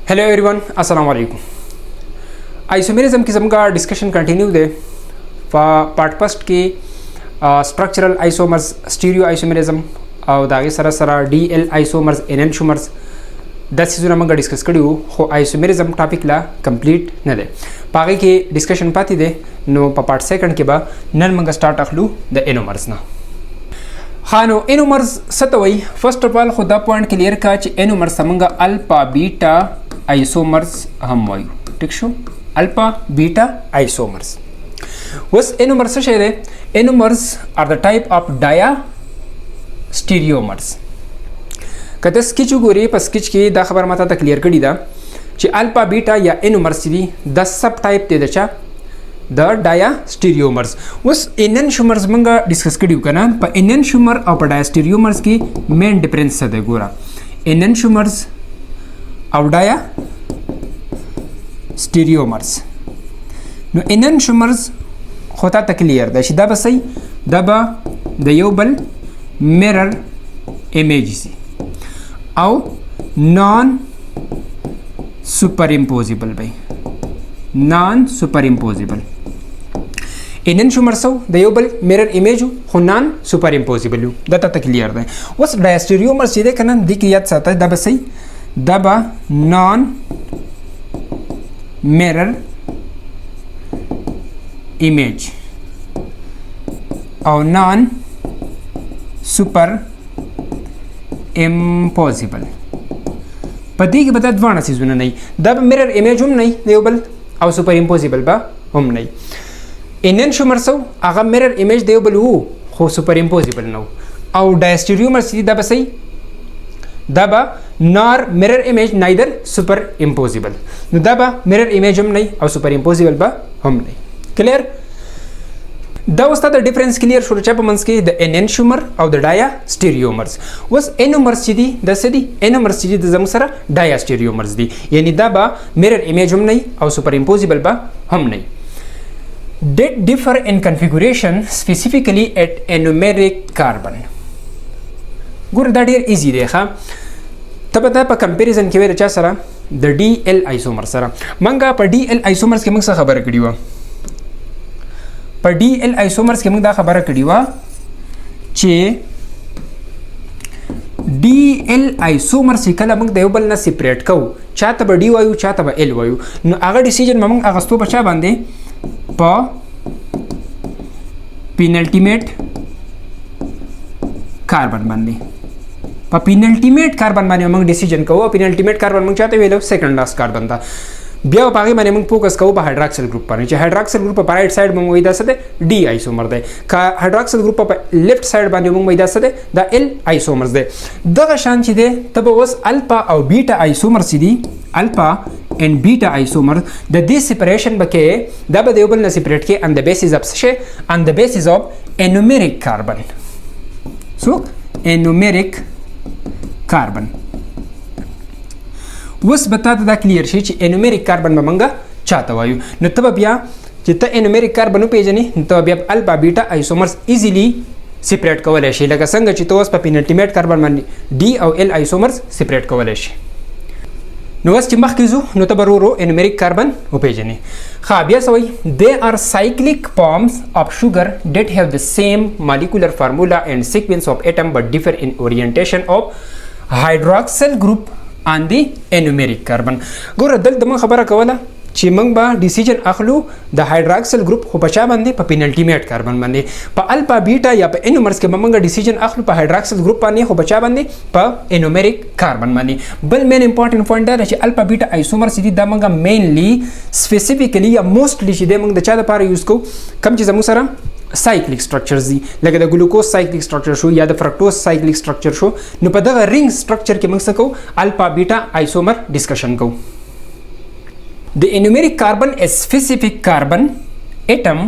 Hello everyone, अस्सलाम वालेकुम। आइसोमेरिज्म की का discussion continue they part first के स्ट्रक्चरल आइसोमर्स, स्टीरियो आइसोमेरिज्म और दागे सरा सरा DL आइसोमर्स, एनेंशोमर्स 10 चीज़ों मंगा डिस्कस करियो हो आइसोमेरिज्म टॉपिक ला कंप्लीट न दे पागे के डिस्कशन पाती दे नो पार्ट सेकंड के बाद नन मंगा स्टार्ट अखलू द एनोमर्स ना खानो एनोमर्स सतवई फर्स्ट ऑफ ऑल खुदा पॉइंट क्लियर का च एनोमर्स मंगा अल्फा बीटा आइसोमर्स हम वायु ठीक शो alpha beta isomers vs anomers शेरे anomers are the type of diastereomers कते स्किच गोरे पर स्किच की दा खबर माता तक क्लियर कड़ी दा च अल्फा बीटा या एनोमर्स दी द सब टाइप ते दचा द डाया स्टीरियोमर्स उस एनेंशोमर्स मंगा डिस्कस करियो कना पर एनेंशोमर और डाया स्टीरियोमर्स की मेन डिफरेंस है गोरा एनेंशोमर्स और डाया स्टीरियोमर्स नो एनेंशोमर्स होता तक क्लियर दा शिदा बसई दबा द योबल मिरर इमेज सी औ नॉन सुपर इम्पोजिबल भाई नॉन सुपर इम्पोजिबल एनेंशोमर्स दयोबल मिरर इमेज हो नॉन सुपर इम्पोजिबल दता तक क्लियर दे उस डायस्टीरियोमर्स सीधे कना दिख याद साता है दबा सही दबा नॉन मिरर इमेज और नॉन सुपर इम्पोजिबल पति की बता द्वाना चीज नहीं दब मिरर इमेज हम नहीं देवबल और सुपर इम्पोजिबल बा हम नहीं एनेंशोमर्स आगा मिरर इमेज देवबल हो सुपर इम्पोजिबल नो और डायस्टीरियोमर्स दबा सही दबा nor mirror image neither super imposable दबा मिरर इमेज हम नहीं और सुपर इम्पोजिबल बा हम नहीं clear the was the difference clear शुरू चप मंस के द एनेंशोमर और द डाया स्टीरियोमर्स was एनोमर्स दी द सदी एनोमर्स दी द जमसरा डाया स्टीरियोमर्स दी यानी दबा मिरर इमेज हम नहीं और सुपर इम्पोजिबल बा हम नहीं did differ in configuration specifically at anomeric carbon गुर दैट इज इजी देखा तब दा पर कंपैरिजन के वे रचा सरा द DL आइसोमर सरा मंगा पर DL आइसोमर्स के मंग खबर कड़ीवा पर DL आइसोमर्स के मुद्दा खबर कड़ीवा चे DL आइसोमर्स कल मंग देवबल ना सेपरेट कौ चात ब D वायु चात ब L वायु न आगे डिसीजन मंग अगस्तो बचा बांधे प पेनल्टीमेट कार्बन बांधे प पेनल्टीमेट कार्बन बांधे मंग डिसीजन कौ पेनल्टीमेट कार्बन मंग चाहते वेलो सेकंड लास्ट कार्बन था ब्याह पागे माने मंग फोकस कौ हाइड्रॉक्सिल ग्रुप पर नीचे हाइड्रॉक्सिल ग्रुप पर राइट साइड मंग वइदा सदे D आइसोमर दे का हाइड्रॉक्सिल ग्रुप पर लेफ्ट साइड बाने मंग वइदा सदे द L आइसोमर्स दे दगा शान छि दे तब वस अल्फा और beta isomer Sidi alpha and beta isomer the this separation बके दब देवबल न सेपरेट के ऑन द बेसिस ऑफ शे on the basis of anomeric carbon so anomeric carbon वस बताता दा क्लियर शी एनोमेरिक कार्बन में मंगा चाहता वायु न तब बिया जितना एनोमेरिक कार्बन पेजनी तब बिया alpha beta isomers easily separate कवले शी लगा संग चितोस पर पेनल्टीमेट कार्बन में D और L आइसोमर्स सेपरेट कवले शी नोस चिमख किजु न तब रो एनोमेरिक कार्बन पेजनी खा बिया सवई they are cyclic forms of sugar that have the same molecular formula and sequence of atom but differ in orientation of hydroxyl group on the anomeric carbon गोर दल दम खबर कवला चिमंग बा डिसीजन अखलू द हाइड्रॉक्सिल ग्रुप हो बचा बंदे प पेनल्टीमेट कार्बन बंदे प अल्फा बीटा या प एनोमर्स के मंगा डिसीजन अखलू प हाइड्रॉक्सिल ग्रुप पाने हो बचा बंदे प एनोमेरिक कार्बन बंदे बल मेन इंपॉर्टेंट पॉइंट है अल्फा बीटा आइसोमर सीधी द मंगा मेनली स्पेसिफिकली या मोस्टली सीधे मंग द चादा पार यूज को कम चीज मुसरा साइक्लिक स्ट्रक्चर्स दी लगे द ग्लूकोज साइक्लिक स्ट्रक्चर शो या द फ्रक्टोज साइक्लिक स्ट्रक्चर शो न पद रिंग स्ट्रक्चर के मंग सको अल्फा बीटा आइसोमर डिस्कशन को द anomeric carbon a specific carbon atom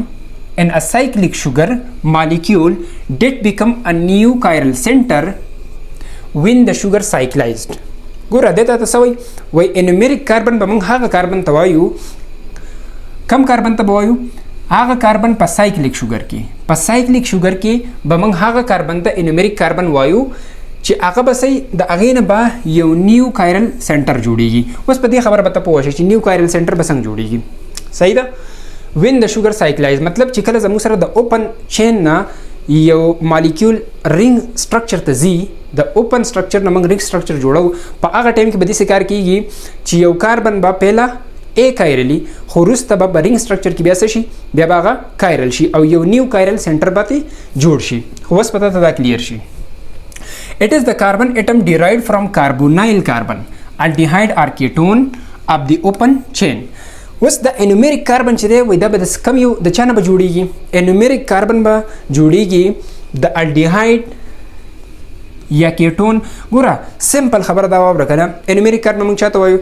and a cyclic sugar molecule that become a new chiral center when the sugar cyclized गोरा देता सवई वही एनोमेरिक कार्बन बमंग हागा कार्बन तवायु कम कार्बन तवायु हागा कार्बन पर साइक्लिक शुगर के बमंग हागा कार्बन त एनोमेरिक कार्बन वायु چې هغه به صحیح د هغې نه به یو نیو کایرل سنټر جوړیږي. اوس په دې خبره به ته پوه شې چې نیو کایرل سنټر به څنګه جوړیږي. صحیح ده. وین د شوګر سایکلایز مطلب چې کله زموږ سره د اوپن چین نه یو مالیکول رینګ سټرکچر ته ځي، د اوپن سټرکچر نه موږ رینګ سټرکچر جوړو، په هغه ټایم کې به داسې کار کیږي چې یو کاربن به پهله ا کایرلی خو وروسته به رینګ سټرکچر کې بیا څه شي، بیا به هغه کایرل شي او یو نیو کایرل سنټر به جوړ شي. خو اوس پته ته دا کلیر شي. It is the carbon atom derived from carbonyl carbon, aldehyde or ketone of the open chain. اوس د انومeric کاربن چې دی وای دا به د کم یو د چا نه به جوړیږي؟ انومeric کاربن به جوړیږي د الډیهاید یا کیټون. ګوره سمپل خبره دا واوره کنه، انومeric کاربن موږ چاته وایو؟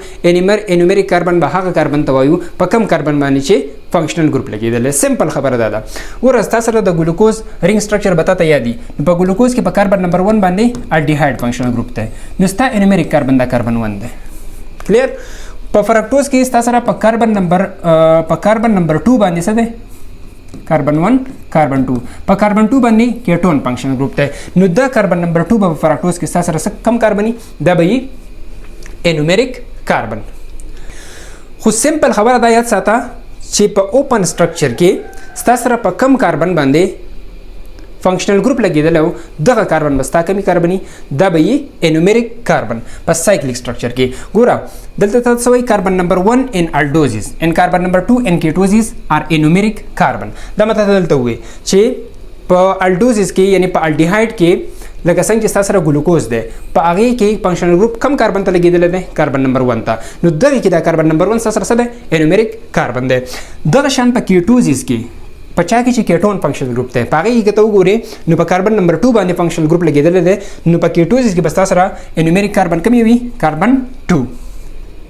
انومeric کاربن به هغه کاربن ته وایو په کم کاربن باندې چې فنکشنل ګروپ لګیدل. سمپل خبره دا ده. ګوره تاسو سره د ګلوکوز رینګ سټرکچر بتا ته یادي، په ګلوکوز کې په کاربن نمبر 1 باندې الډیهاید فنکشنل ګروپ ده، نو ستا انومeric کاربن دا کاربن 1 ده. کلیر؟ په فرکټوز کې تاسو سره په کاربن نمبر 2 باندې څه ده؟ کاربن 1 کاربن 2 په کاربن 2 باندې کیټون فنکشنل ګروپ ده، نو دا کاربن نمبر 2 په فرکټوز کې تاسو سره کم کاربني دا به انومeric کاربن. خو سمپل خبره دا یاد ساته چې په اوپن سټرکچر کې تاسو سره په کم کاربن باندې فنکشنل ګروپ لګیدل او دغه کاربن بستا کمی کاربني دا به انومeric کاربن په سایکلیک سټرکچر کې. ګوره دلته تاسو وایي کاربن نمبر 1 ان الډوزیس ان کاربن نمبر 2 ان کیټوزیس ار انومeric کاربن. دا مطلب دلته وایي چې په الډوزیس کې یعنی په الډیهاید کې لکه څنګه چې تاسو سره ګلوکوز ده په هغه کې فنکشنل ګروپ کم کاربن ته لګیدل ده کاربن نمبر 1 ته، نو دغه کې دا کاربن نمبر 1 سره څه ده؟ انومeric کاربن ده. دغه شان په کیټوزیس کې پچا کې چې کیټون فنکشنل ګروپ ته پاره کې ته وګورئ نو په کاربن نمبر 2 باندې فنکشنل ګروپ لګیدل ده، نو په کیټوزیس کې بس تاسو سره انومeric کاربن کم وي کاربن 2.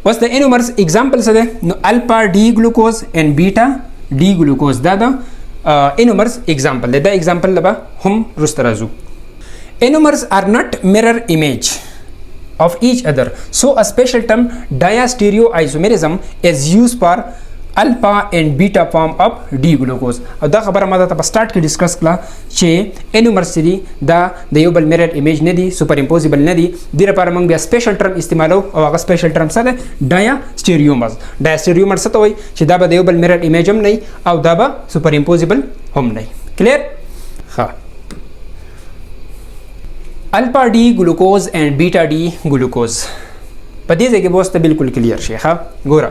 اوس د انومرز اگزامپل څه ده؟ نو الفا ډي ګلوکوز ان بیٹا ډي ګلوکوز دا د انومرز اگزامپل ده. دا اگزامپل لبا هم رست راځو. Enumers are not mirror image of each other, so a special term diastereoisomerism is used for alpha and beta form of D glucose. او دا خبره ما ته په سٹارټ کې ډیسکس کړه چې انومرز دي دا د یو بل mirror image نه دي، سوپر امپوزیبل نه دي. د لپاره موږ بیا سپیشل ټرم استعمالو او هغه سپیشل ټرم څه ده؟ ډایاستریومرز. ډایاستریومر څه ته وایي؟ چې دا به د یو بل mirror image هم نه او دا به سوپر امپوزیبل هم نه. کلیر؟ ها الفا D glucose and beta D glucose په دې ځای کې به اوس بالکل کلیر شي. ها ګوره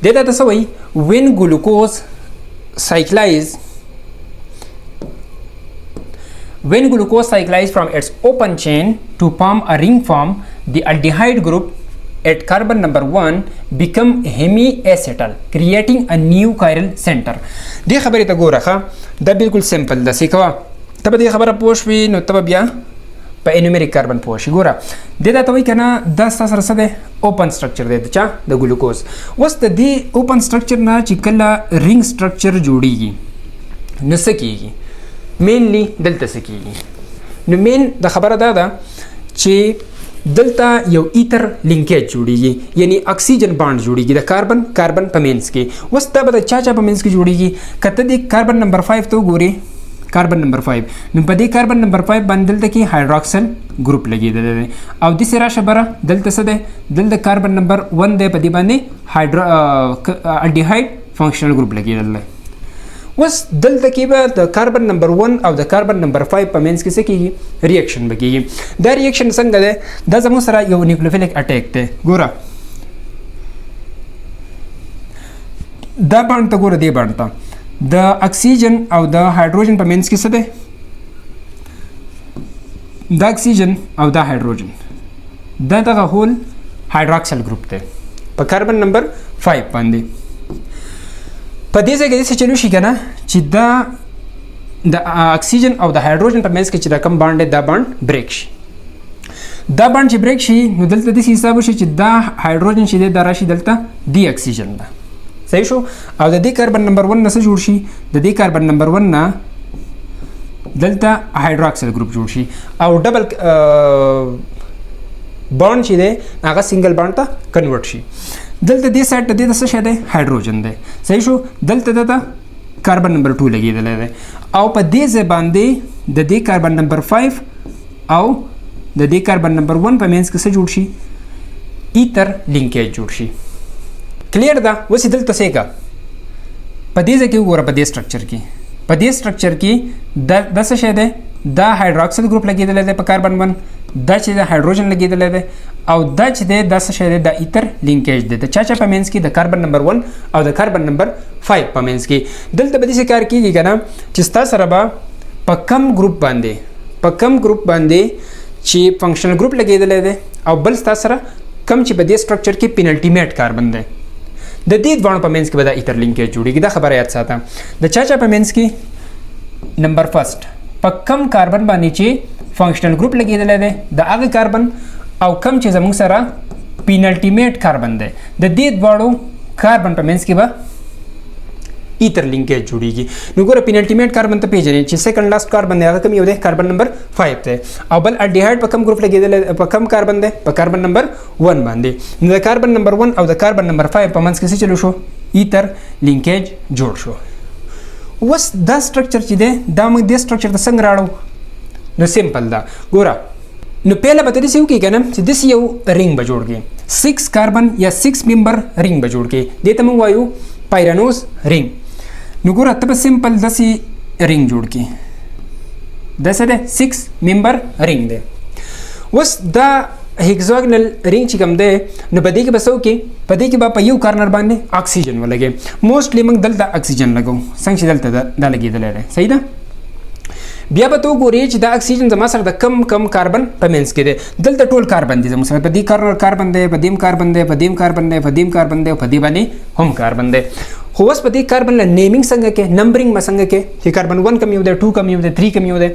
دته تاسو وایي when glucose cyclize from its open chain to form a ring form, the aldehyde group at carbon number 1 become hemiacetal creating a new chiral center. دې خبرې ته ګوره ښه دا بالکل سمپل ده. سیکوا ته به دې خبره پوه شوې نو ته بیا په انومeric کاربن پوه شي. ګوره دې ته وایي که نه دا ستاسو سره څه دی؟ اوپن سټرکچر دی د چا؟ د ګلوکوز. اوس د دې اوپن سټرکچر نه چې کله رینګ سټرکچر جوړیږي نو څه کیږي؟ مینلی دلته څه کیږي؟ نو مین د خبره دا ده چې دلته یو ایتر لینکیج جوړیږي یعنی اکسیجن بانډ جوړیږي د کاربن په مینس کې. اوس دا به د چا په مینس کې جوړیږي؟ کته د کاربن نمبر 5 ته وګورئ کاربن نمبر 5 نو په دې کاربن نمبر 5 باندې دلته کې هایدروکسل ګروپ لګیدل دی او د سره شبره دلته څه ده؟ دلته کاربن نمبر 1 دی په دې باندې الډیهاید فنکشنل ګروپ لګیدل دی. اوس دلته کې به د کاربن نمبر 1 او د کاربن نمبر 5 په مینس کې څه کیږي؟ ریاکشن بکیږي. دا ریاکشن څنګه ده؟ دا زموږ سره یو نیوکلیوفیلیک اٹیک دی. ګوره دا باندې ته ګوره دې باندې ته د اکسیجن او د هایدروجن په مینس کې څه دی؟ د اکسیجن او د هایدروجن دا دغه هول هایدروکسل ګروپ دی په کاربن نمبر 5 باندې. په دې ځای کې څه چلو شي کنه چې دا د اکسیجن او د هایدروجن په مینس کې چې دا کم باند دی دا باند بریک شي. دا باند چې بریک شي نو دلته د حساب شي چې دا هایدروجن چې دی دا راشي دلته دی اکسیجن ده. صحیح شو؟ او د دې کاربن نمبر 1 نه څه جوړ شي؟ د دې کاربن نمبر 1 نه دلته هایدروکسل ګروپ جوړ شي او ډبل بانډ چې دی هغه سنگل بانډ ته کنورټ شي. دلته دې سایډ ته د څه شی دی؟ هایدروجن دی. صحیح شو؟ دلته د کاربن نمبر 2 لګیدل دی او په دې ځای باندې د دې کاربن نمبر 5 او د دې کاربن نمبر 1 په منځ کې څه جوړ شي ایتر لینکیج جوړ شي کلیر ده وسې دلته څه کا په دې ځکه وګوره په دې سټرکچر کې د څه شی دی دا هایدروکسل ګروپ لګیدل دی په کاربن 1 دا چې د هایدروجن لګیدل دی او دا چې دی د څه شی دی د ایتر لینکیج دی د چا په منځ کې د کاربن نمبر 1 او د کاربن نمبر 5 په منځ کې دلته به دې کار کیږي کنه چې تاسو سره به په کم ګروپ باندې چې فنکشنل ګروپ لګیدل دی او بل تاسو سره کم چې په دې سټرکچر کې پینلټیمیټ کاربن دی د دې دوه په منځ کې به دا ایتر لینکیج جوړیږي دا خبره یاد ساته د چا په منځ کې نمبر فرست په کم کاربن باندې چې فنکشنل ګروپ لګیدل دی د هغه کاربن او کم چې زموږ سره پینلټیمیټ کاربن دی د دې دوه کاربن په منځ کې به ایتر لینکیج جوړیږي نو ګوره پینلټیمیټ کاربن ته پیژنې چې سیکنډ لاست کاربن دی هغه کوم یو دی کاربن نمبر 5 دی او بل الډیهایډ په کم ګروپ لګیدل په کم کاربن دی په کاربن نمبر 1 باندې نو د کاربن نمبر 1 او د کاربن نمبر 5 په منځ کې څه چلو شو ایتر لینکیج جوړ شو وس دا سټرکچر چې دی دا موږ د سټرکچر ته څنګه راړو نو سیمپل دا ګوره نو پهله به تاسو وکړئ کنه چې داسې یو رینګ به جوړ کړي 6 کاربن یا 6 ممبر رینګ به جوړ کړي دې ته موږ وایو پایرانوس رینګ نو ګوره ته به سیمپل داسې رینګ جوړ کړي داسې ده 6 ممبر رینګ دی اوس دا هیگزاګنل رینګ چې کوم دی نو په دې کې به څه وکړي په دې کې به په یو کارنر باندې اکسیجن ولګي موسټلی موږ دلته اکسیجن لګو څنګه چې دلته دا لګېدلی دی صحیح ده بیا به ته وګورې چې دا اکسیجن زما سره د کم کاربن په منځ کې دی دلته ټول کاربن دي زموږ سره په دې کارنر کاربن دی په دې کاربن دی په دې کاربن دی په دې کاربن دی په دې باندې هم کاربن دی خو اوس په دې کاربن له نیمینګ څنګه کې نمبرینګ به څنګه کې چې کاربن 1 کم یو دی 2 کم یو دی 3 کم یو دی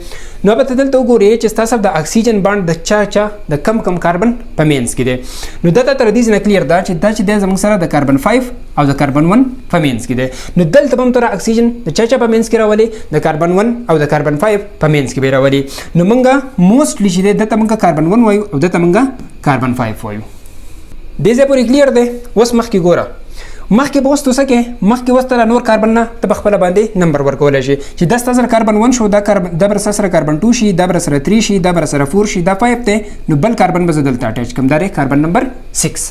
نو به ته دلته وګورې چې ستاسو د اکسیجن بانډ د چا د کم کاربن په منځ کې دی نو دا تر دې نه کلیر ده چې دا چې د زموږ سره د کاربن 5 او د کاربن 1 په منځ کې دی نو دلته هم تر اکسیجن د چا په منځ کې راولي د کاربن 1 او د کاربن 5 په منځ کې به راولي نو مونږه موسټلی چې دته مونږه کاربن 1 وایو او دته مونږه کاربن 5 وایو دې ځای پورې کلیر دی اوس مخکې ګوره مخکې به اوس توسه کې مخکې اوس ته نور کاربن نه ته په خپله باندې نمبر ورکولی شي چې دا ستا سره کاربن 1 شو دا به سره کاربن 2 شي دا به سره 3 شي دا به سره 4 شي دا 5 دی نو بل کاربن به زه دلته اټیچ کړم دا دی کاربن نمبر 6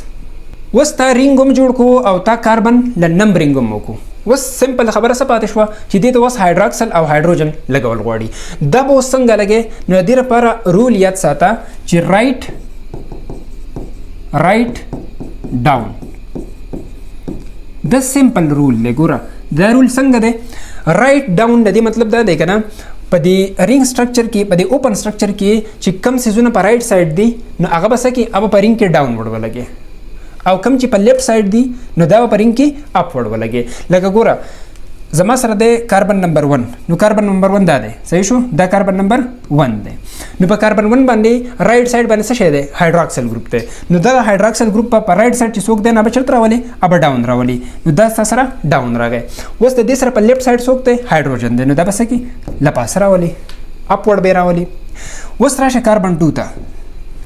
اوس تا رینګ هم جوړ کړو او تا کاربن له نمبرینګ هم وکړو اوس سمپل خبره څه پاتې شوه چې دې ته اوس هایدروکسل او هایدروجن لګول غواړي دا به اوس څنګه لګې نو د دې لپاره رول یاد ساته چې رایټ ډاون د سمپل رول دی ګوره دا رول څنګه دی رایټ ډاون د دې مطلب دا دی که نه په دې رینګ سټرکچر کې په دې اوپن سټرکچر کې چې کم سیزونه په رایټ سایډ دي نو هغه به څه کې هغه په رینګ کې ډاون وړ ولګي او کم چې په لیفټ سایډ دی نو دا په رینګ کې اپ وړ ولګي لکه ګوره زما سره د کاربن نمبر 1 نو کاربن نمبر 1 دا دی صحیح شو دا کاربن نمبر 1 دی نو په کاربن 1 باندې رائټ سایډ باندې څه شی دی هایدروکسل ګروپ دی نو دا هایدروکسل ګروپ په رائټ سایډ چې څوک دی نه به چرته راولي اب ډاون راولي نو دا سره ډاون راغی اوس د دې سره په لیفټ سایډ څوک دی هایدروجن دی نو دا به څه کی لپاس راولي اپورډ به راولي اوس راشه کاربن 2 ته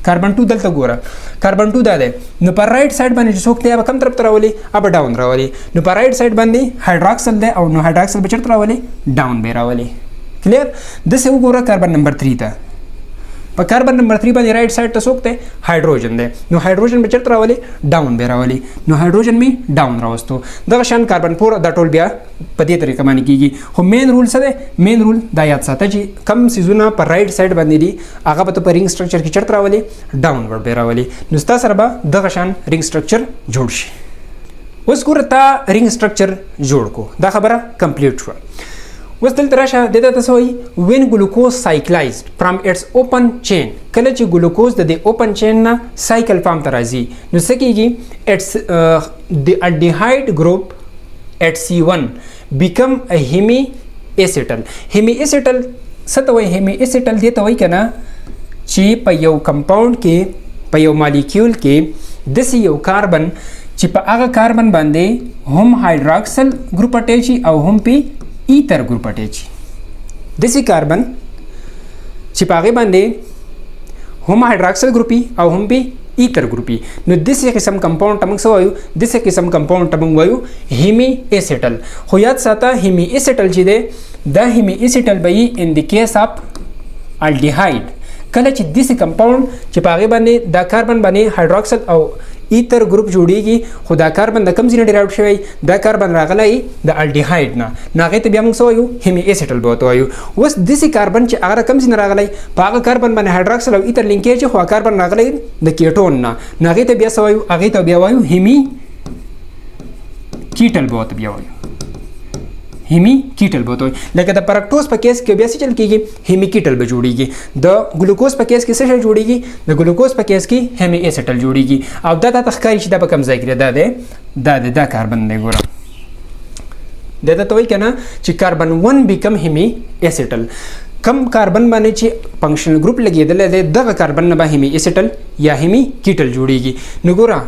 کاربن 2 دلته ګوره کاربن 2 دا دی نو پر رائټ سایډ باندې چې څوک دی به کم طرف ته راولي اب ډاون راولي نو پر رائټ سایډ باندې هایدروکسل دی او نو هایدروکسل به چرته راولي ډاون به راولي کلیر دسه وګوره کاربن نمبر 3 ته په کاربن نمبر 3 باندې رائټ سایډ ته څوک دی هایدروجن دی نو هایدروجن به چرته راولي ډاون به راولي نو هایدروجن می ډاون راوستو دغه شان کاربن 4 دا ټول بیا په دې طریقه باندې کیږي خو مین رول څه دی مین رول دا یاد ساته چې کم سیزونه په رائټ سایډ باندې دي هغه به په رینګ سټرکچر کې چرته راولي ډاون ور به راولي نو تاسو سره به دغه شان رینګ سټرکچر جوړ شي اوس ګوره تا رینګ سټرکچر جوړ کو دا خبره کمپلیټ شو اوس دلته راشه دته تاسو وایي وین ګلوکوز سایکلایزډ فرام اټس اوپن چین کله چې ګلوکوز د دې اوپن چین نه سایکل فارم ته راځي نو څه کیږي اټس د الډیهایډ ګروپ at C1 become a hemiacetal hemiacetal څه ته وایي hemiacetal دې ته وایي که نه چې په یو کمپاوند کې په یو مالیکیول کې داسې یو کاربن چې په هغه کاربن باندې هم هایدروکسل ګروپ اټیچي او هم پې ایتر ګروپ اټیچي داسې کاربن چې په هغې باندې هم هایدروکسل ګروپي او هم پې ایتر ګروپي نو داسې قسم کمپاوند ته موږ څه وایو داسې قسم کمپاوند ته موږ وایو هیمیاسیټل خو یاد ساته هیمیاسیټل چې دی دا هیمیاسیټل به وي ان د کیس اف الډیهایډ کله چې داسې کمپاوند چې په هغې باندې دا کاربن باندې هایدروکسل او ایتر ګروپ جوړیږي خو دا کاربن د کوم ځای نه ډیرایوډ شوی دا کاربن راغلی د الډیهاید نه نو هغې ته بیا موږ څه وایو هیمي ایسیټل به ورته وایو. اوس داسې کاربن چې هغه کوم ځای نه راغلی په هغه کاربن باندې هایدروکسل او ایتر لینکیج خو کاربن راغلی د کیټون نه نو هغې ته بیا څه وایو هغې ته بیا وایو هیمي کیټل به ورته بیا وایو هیمی کیټل به وایي. لکه د فرکټوز په کیس کې بیا څه چل کېږي هیمی کیټل به جوړیږي. د ګلوکوز په کیس کې څه شی جوړیږي د ګلوکوز په کیس کې هیمی ایسیټل جوړیږي او دا ته ښکاري چې دا په کوم ځای کې دی دا کاربن دی ګوره دا ته وایي که نه چې کاربن 1 بیکم هیمی ایسیټل. کم کاربن باندې چې فنکشنل ګروپ لګېدلی دی دغه کاربن نه به هیمی ایسیټل یا هیمی کیټل جوړیږي. نو ګوره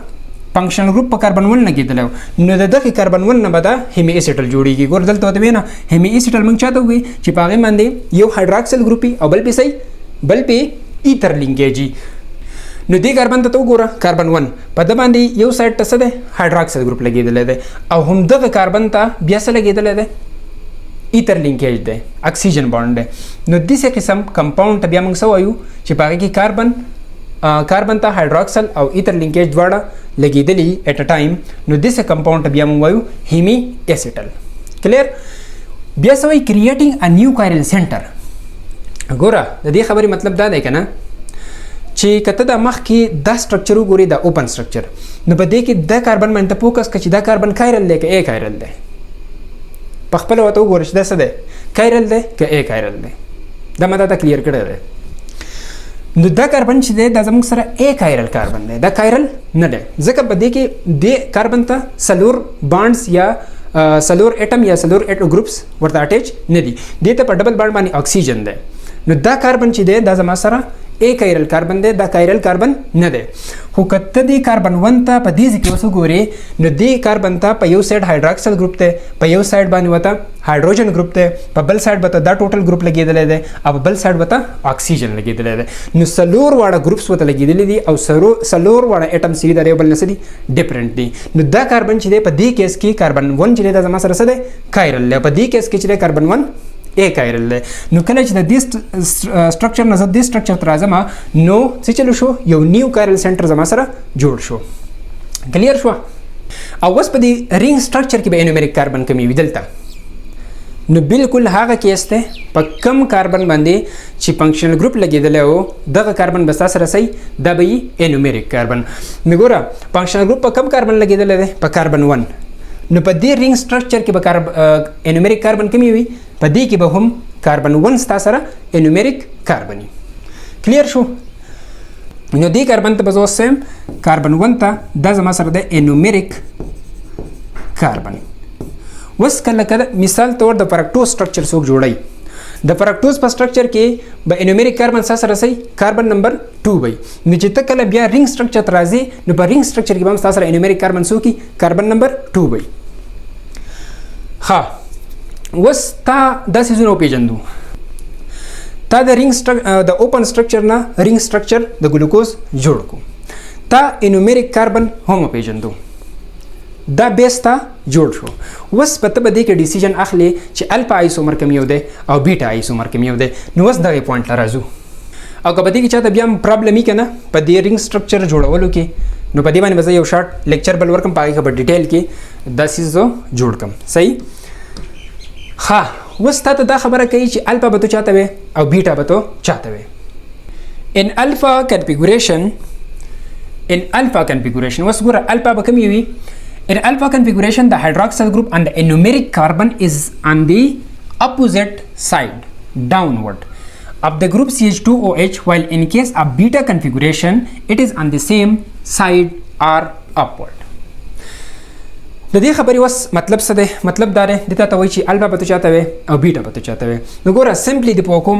فنکشنل ګروپ په کاربن 1 لګېدلی نو د دغه کاربن 1 نه به دا هیمي ایسیټل جوړیږي. ګوره دلته ورته وایي نه هیمي ایسیټل موږ چاته وایي چې په هغې باندې یو هایدروکسل ګروپ وي او بل پې ایتر لینکیج وي. نو دې کاربن ته وګوره کاربن 1 په ده باندې یو سایډ ته څه دی هایدروکسل ګروپ لګېدلی دی او همدغه کاربن ته بیا څه لګېدلی دی ایتر لینکیج دی اکسیجن بانډ دی. نو داسې قسم کمپاوند ته بیا موږ څه وایو چې په هغې کې کاربن ته هایدروکسل او ایتر لینکیج دواړه لګېدلي ایټ ا ټایم نو داسې کمپاوند ته بیا موږ وایو هیمي ایسیټل. کلیر. بیا څه وایي کریټینګ ا نیو کایرل سینټر. ګوره د دې خبرې مطلب دا دی که نه چې که ته د مخکې دا سټرکچر وګورې دا اوپن سټرکچر نو په دې کې دا کاربن باندې ته فوکس کړه چې دا کاربن کایرل دی که ای کایرل دی په خپله ورته وګوره چې دا څه دی کایرل دی که ای کایرل دی دا ما دا ته کلیر کړی دی. نو دا کاربن چې دی دا زموږ سره ای کایرل کاربن دی دا کایرل نه دی ځکه په دې کې دې کاربن ته څلور بانډز یا څلور اټم یا څلور ګروپس ورته اټیچ نه دي دې ته په ډبل بانډ باندې اکسیجن دی. نو دا کاربن چې دی دا زما سره ای کایرل کاربن دی دا کایرل کاربن نه دی. خو که ته دې کاربن 1 ته په دې ځای کې اوس وګورې نو دې کاربن ته په یو سایډ هایدروکسل ګروپ دی په یو سایډ باندې ورته هایدروجن ګروپ دی په بل سایډ به ته دا ټوټل ګروپ لګېدلی دی او په بل سایډ به ته اکسیجن لګېدلی دی. نو څلور واړه ګروپس ورته لګېدلي دي او څلور واړه اټمس چې دي د یو بل نه څه دي ډفرنټ دي. نو دا کاربن چې دی په دې کیس کې کاربن 1 چې دی دا زما سره څه دی کایرل دی په دې کیس کې چې دی کاربن 1 ای کایرل دی. نو کله چې د دې سټرکچر نه زه دې سټرکچر ته راځم نو څه چلو شو یو نیو کایرل سنټر زما سره جوړ شو. کلیر شو. او اوس په دې رینګ سټرکچر کې به انومریک کاربن کمی وي دلته نو بالکل هغه کیس دی په کم کاربن باندې چې فنکشنل ګروپ لګېدلی و دغه کاربن به ستا سره صحیح دا به وي انومریک کاربن. نو ګوره فنکشنل ګروپ په کم کاربن لګېدلی دی په کاربن 1 نو په دې رینګ سټرکچر کې به انومریک کاربن کمی وي په دې کې به هم کاربن 1 ستا سره انومریک کاربن وي. کلیر شو. نو دې کاربن ته به زه اوس سیم کاربن 1 ته دا زما سره د انومریک کاربن. اوس کله کله مثال طور د فرکټوز سټرکچر څوک جوړوي د فرکټوز په سټرکچر کې به انومریک کاربن ستا سره صحیح کاربن نمبر 2 وي. نو چې ته کله بیا رینګ سټرکچر ته راځې نو په رینګ سټرکچر کې به هم ستا سره انومریک کاربن څوک وي کاربن نمبر 2 وي. ها اوس تا دا سیزونه وپېژندو تا د اوپن سټرکچر نه رینګ سټرکچر د ګلوکوز جوړ کو تا انومریک کاربن هم وپېژندو دا بیس تا جوړ شو. اوس په ته به دې کې ډیسیژن اخلي چې الفا آیسومر کوم یو دی او بیټا آیسومر کوم یو دی. نو اوس دغه پوینټ ته راځو او که په دې کې چاته بیا هم پرابلم وي که نه په دې رینګ سټرکچر جوړولو کې نو په دې باندې به زه یو شارټ لیکچر بل ورکړم په هغې کې به ډیټیل کې دا سیز زه جوړ کړم صحیح. ها اوس تا ته دا خبره کوي چې الفا به تو چاته وي او بیټا به تو چاته وي. ان الفا کنفیګوریشن اوس ګوره الفا به کوم وي In alpha configuration, the hydroxyl group and the anomeric carbon is on the opposite side, downward, of the group CH2OH, while in case of beta configuration, it is on the same side or upward. د دې خبرې اوس مطلب څه دی؟ مطلب دا دی دې ته وایي چې الفا به تو چاته وي او بیټا به تو چاته وي. نو ګوره سمپلی دې پوه کوم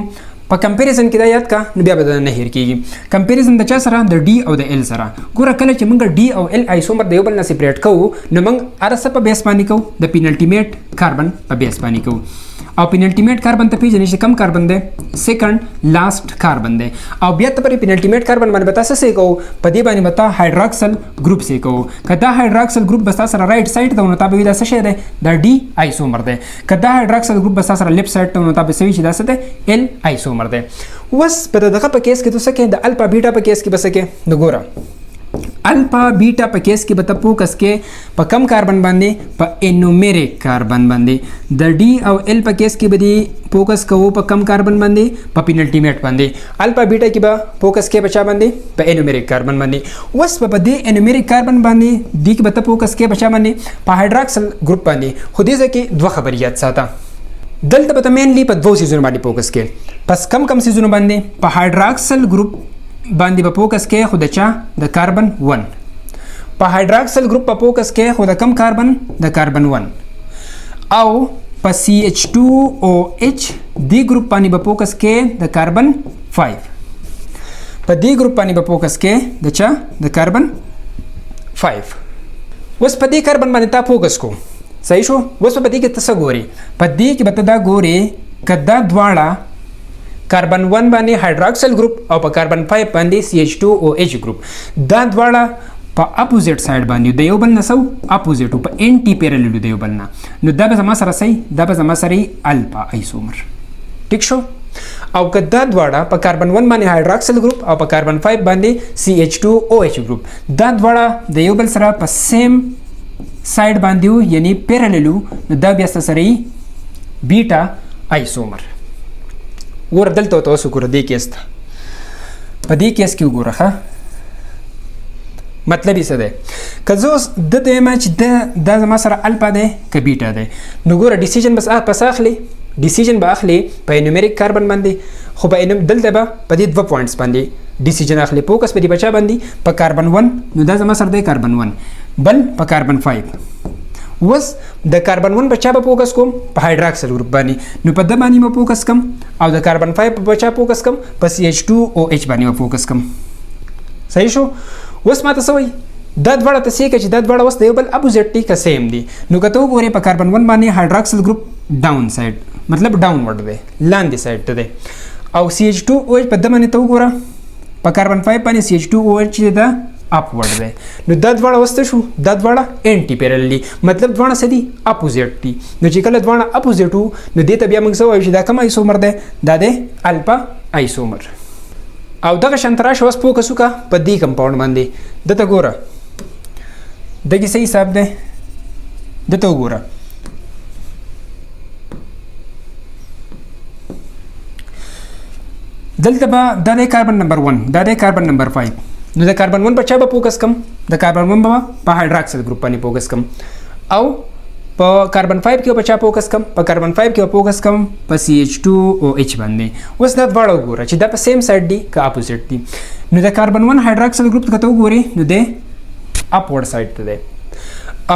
په کمپیریزن کې دا یاد کا نو بیا به دا نه هیر کېږي. کمپیریزن د چا سره د ډي او د ال سره. ګوره کله چې موږ ډي او ال آیسومر د یو بل نه سپریټ کوو نو موږ هر څه په بیس باندې کوو د پینلټیمیټ کاربن په بیس باندې کوو. او پینلټیمیټ کاربن ته پیژنې چې کم کاربن دی سیکنډ لاست کاربن دی او بیا ته پر پینلټیمیټ کاربن باندې بتا څه کوو په دې باندې بتا هایدروکسل گروپ سې کوو کدا هایدروکسل گروپ بس سره رائټ سایډ ته نو تاسو دا څه شی دی دا ډي آیسومر دی کدا هایدروکسل گروپ بس سره لیفټ سایډ ته نو تاسو سوي چې دا څه دی ال آیسومر دی وس په دغه په کیس کې تاسو کې د الفا بیٹا په کیس کې بس کې نو ګوره الفا بیٹا په کیس کې به ته فوکس کې په کم کاربن باندې په انومریک کاربن باندې د ډي او ال په کیس کې به دی فوکس کوو په کم کاربن باندې په پینلټیمیټ باندې الفا بیٹا کې به فوکس کې په چا باندې په انومریک کاربن باندې وس په دې انومریک کاربن باندې دی کې به ته فوکس کې په چا باندې په هایدروکسل گروپ باندې خو دې ځکه دوه خبرې یاد ساته دلته به ته مینلی په دوه سیزونو باندې فوکس کې پس کم سیزونو باندې په هایدروکسل گروپ باندې په فوکس کې خو د چا د کاربن 1 په هایدروکسل گروپ په فوکس کې خو د کم کاربن د کاربن 1 او په CH2OH دی گروپ باندې په فوکس کې د کاربن 5 په دی گروپ باندې په فوکس کې د چا د کاربن 5 وس په دې کاربن باندې تا فوکس کو صحیح شو وس په دې کې تاسو ګوري په دې کې به دا ګوري کدا دواړه کاربن 1 باندې هایدروکسل گروپ او په کاربن 5 باندې CH2OH گروپ دا دواړه په اپوزیټ سایډ باندې د یو بل نه سو اپوزیټ په انټي پیرالل دی یو بل نه نو دا به زما سره صحیح دا به زما سره الفا آیسومر ټیک شو او کدا دواړه په کاربن 1 باندې هایدروکسل گروپ او په کاربن 5 باندې CH2OH گروپ دا دواړه د یو بل سره په سیم سایډ باندې یعنی پیرالل نو دا بیا سره بیٹا آیسومر ور دلته تاسو ګوره دې کیس ته په دې کیس کې وګوره ښه مطلب یې څه دی که زه اوس د دې ما چې دا زما سره الفا دی که بیټا دی نو ګوره ډیسیژن بس پس اخلي ډیسیژن به اخلي په انومریک کاربن باندې خو په دلته به په دې دوه پوینټس باندې ډیسیژن اخلي فوکس په دې بچا باندې په کاربن 1 نو دا زما سره دی کاربن 1 بل په کاربن 5 وس د کاربن 1 بچا په فوکس کوم په هایدروکسل گروپ باندې نو په د باندې مو فوکس کم او د کاربن 5 په بچا فوکس کم په CH2OH باندې مو فوکس کم صحیح شو وس ماته سوي دا دواړه تاسو کې چې دا دواړه وس د یو بل اپوزیټ ټی کا سیم دي نو کته وګورئ په کاربن 1 باندې هایدروکسل گروپ ډاون سایډ مطلب ډاونورډ دی لاندې سایډ ته دی او CH2OH په د باندې ته وګوره په کاربن 5 باندې CH2OH چې دا اپورډ دی نو دا دواړه وسته شو دا دواړه انټي پیرالل دي مطلب دواړه سدي اپوزیټ دي نو چې کله دواړه اپوزیټ وو نو دې ته بیا موږ سوای چې دا کوم آیسومر دی دا دی الفا آیسومر او دغه شانتراش وس فوکس وکړه په دې کمپاوند باندې دته ګوره دغه صحیح حساب دی دته وګوره دلته به دا دی کاربن نمبر 1 دا دی کاربن نمبر 5 نو د کاربن 1 په چا به فوکس کم د کاربن 1 په هایدروکسل گروپ باندې فوکس کم او په کاربن 5 کې په چا فوکس کم په کاربن 5 کې فوکس کم په CH2OH باندې اوس دا دواړه وګوره چې دا په سیم سایډ دي که اپوزیټ دي نو د کاربن 1 هایدروکسل گروپ ته وګورئ نو د اپورډ سایډ ته دی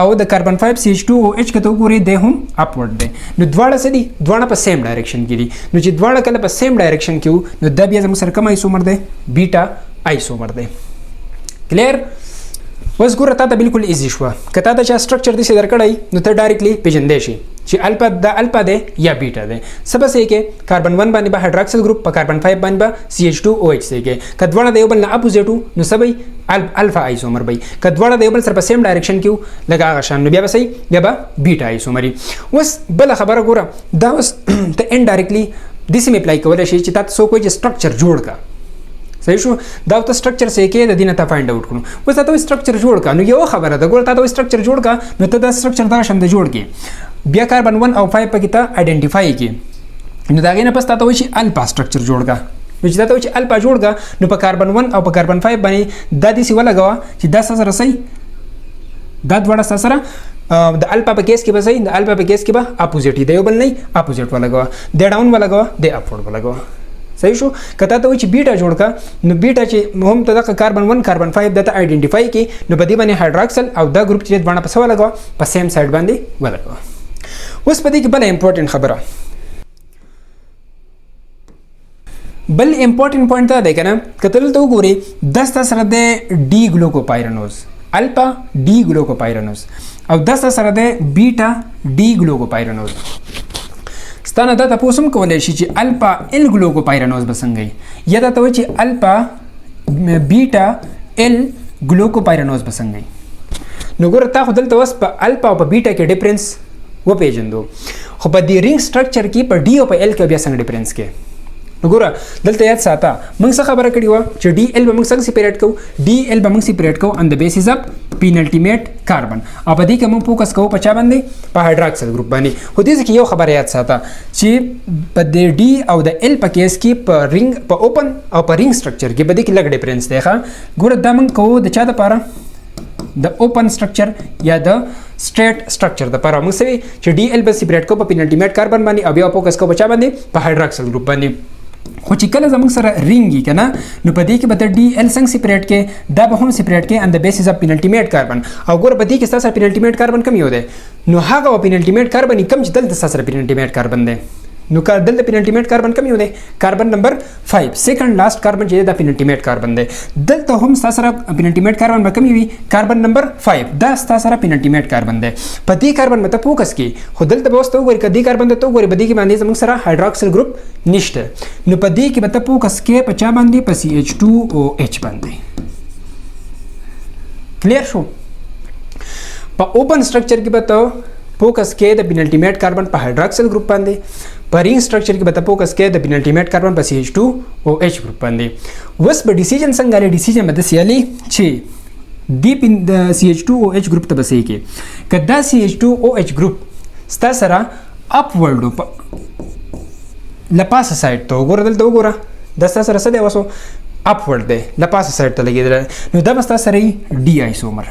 او د کاربن 5 CH2OH کته وګورئ د هم اپورډ دی نو دواړه څه دي دواړه په سیم ډایرکشن کې دي نو چې دواړه کله په سیم ډایرکشن کې وو نو دا بیا زموږ سره کوم آیسومر دی بیټا آیسومر دی کلیر اوس ګوره تا ته بالکل ایزی شوه که تا ته چا سټرکچر داسې درکړی نو ته ډایرکټلی پیژندی شي چې الفا دا الفا دی یا بیټا دی څه به صحیح کې کاربن 1 باندې به هایدروکسل گروپ په کاربن 5 باندې به CH2OH صحیح کې که دواړه د یو بل نه اپوزیټ وو نو څه به الفا آیسومر به که دواړه د یو بل سره په سیم ډایرکشن کې وو لکه هغه شان نو بیا به صحیح بیا به بیټا آیسومر وي اوس بله خبره ګوره دا اوس ته انډایرکټلی داسې مې اپلای کولی شي چې تا ته څوک وایي چې سټرکچر جوړ کړه صحیح شو دا ته سټرکچر سې کې د دینه ته فایند اوټ کړو اوس ته سټرکچر جوړ کا نو یو خبره ده ګور ته سټرکچر جوړ کا نو ته دا سټرکچر دا شند جوړ کې بیا کاربن 1 او 5 پکې ته آیډنټیفای کې نو دا غینه پس ته وایي چې الفا سټرکچر جوړ کا نو چې دا ته وایي چې الفا جوړ کا نو په کاربن 1 او په کاربن 5 باندې دا دې سی ولګوا چې دا سره صحیح دا دواړه سره د الفا په کیس کې به صحیح د الفا په کیس کې به اپوزیټ دی یو بل نه اپوزیټ ولګوا د ډاون ولګوا د اپورډ ولګوا صحیح شو کته ته وایي چې بیټا جوړ کا نو بیټا چې هم ته د کاربن 1 کاربن 5 دته آیډنټیفای کی نو په دې باندې هایدروکسل او دا گروپ چې باندې په سوا لګوا په سیم سایډ باندې ولګوا اوس په دې کې بل امپورټنت خبره بل امپورټنت پوینټ دا دی کنه کتل ته وګوري 10 سره د ډي ګلوکوپایرانوز الفا ډي ګلوکوپایرانوز او 10 سره د بیټا ډي ګلوکوپایرانوز ستانه دا تاسو هم کولای شي چې الفا ال ګلوکوپایرانوز بسنګي یا دا ته چې الفا بیٹا ال ګلوکوپایرانوز بسنګي. نو ګوره تا خو دلته اوس په الفا او په بیټا کې ډیفرنس وپېژندو، خو په دې رینګ سټرکچر کې په ډي او په ال کې بیا څنګه ډیفرنس کې. نو ګوره دلته یاد ساته موږ څه خبره کړې وه چې ډي ال به موږ څنګه سپریټ کوو، ډي ال به موږ سپریټ کوو آن د بیسس اف پینلټیمیټ کاربن، او په دې کې موږ فوکس کوو په چا باندې؟ په هایدراکسل ګروپ باندې. خو دې کې یو خبره یاد ساته چې په د ډي او د ال په کیس کې په رینګ په اوپن او په رینګ سټرکچر کې په دې کې لږ ډیفرنس دی ښه. ګوره دا موږ کوو د چا دپاره؟ د اوپن سټرکچر یا د سټریټ سټرکچر دپاره موږ څه چې ډي ال به سپریټ کوو په پینلټیمیټ کاربن باندې او بیا فوکس کوو په چا باندې؟ په هایدراکسل ګروپ باندې. خو چې کله زموږ سره رینګي کنه نو په دې کې به ته ډي ال څنګه سپریټ کې دا به هم سپریټ کې ان د بیسس اف پینلټیمیټ کاربن. او ګوره په دې کې ستاسو پینلټیمیټ کاربن کم یو دی، نو هغه پینلټیمیټ کاربن کم چې دلته ستاسو پینلټیمیټ کاربن دی. نو دلته پینلټیمیټ کاربن کم یو دی، کاربن نمبر 5 سیکنډ لاست کاربن چې دا پینلټیمیټ کاربن دی. دلته هم ستاسو سره پینلټیمیټ کاربن به کم وي، کاربن نمبر 5 دا ستاسو سره پینلټیمیټ کاربن دی. په دې کاربن مته فوکس کی، خو دلته به وسته وګورئ کدي کاربن ته وګورئ په دې کې باندې زموږ سره هایدراکسل ګروپ نشته، نو په دې کې به ته فوکس کې په چا باندې؟ په CH2OH باندې. کلیر شو؟ په اوپن سټرکچر کې به ته فوکس کې د پینلټیمیټ کاربن په هایدراکسل ګروپ باندې، په رینګ سټرکچر کې به ته فوکس کې د پینلټیمیټ کاربن په CH2OH ګروپ باندې. اوس به ډیسیژن څنګه لري؟ ډیسیژن به داسې یالي چې د CH2OH ګروپ ته به څه کړي که دا CH2OH ګروپ ستا سره اپورډ لپاسه سایډ ته وګوره، دلته وګوره دا ستا سره څه دی اوسو اپورډ دی لپاسه سایډ ته لګېدلی، نو دا به ستا سره یي ډي آیسومر.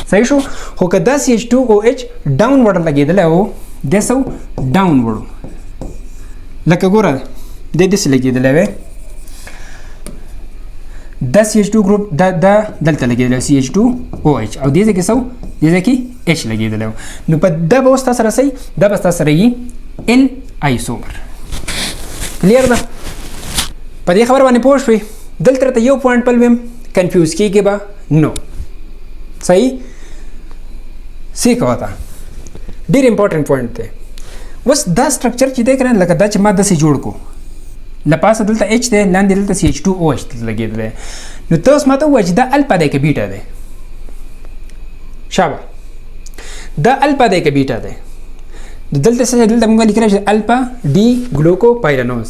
صحیح شو؟ خو که دا CH2OH ډاون وړ لګېدلی و د څه ډاون وړو لکه ګوره د داسې لګېدلی وی دا CH2 ګروپ دا دلته لګېدلی CH2OH او دې ځای کې څه دې ځای کې H لګېدلی و، نو په دا به اوس تا سره څه دا به ستا سره یي L آیسومر. کلیر ده؟ په دې خبره باندې پوه شوې؟ دلته راته یو پوینټ بل ویم کنفیوز کېږي به نو. صحیح؟ سی کوه ته ډېر امپورټنټ پوینټ دی. اوس دا سټرکچر چې دی که نه لکه دا چې ما داسې جوړ کړو لپاسه دلته H دی لاندې دلته CH2OH لګېدلی، نو ته اوس ماته ووایه چې دا الفا دی که بیټا دی؟ شابه دا الفا دی که بیټا دی؟ دلته څه دلته موږ لیکلی چې الفا ډي ګلوکوپایرانوز،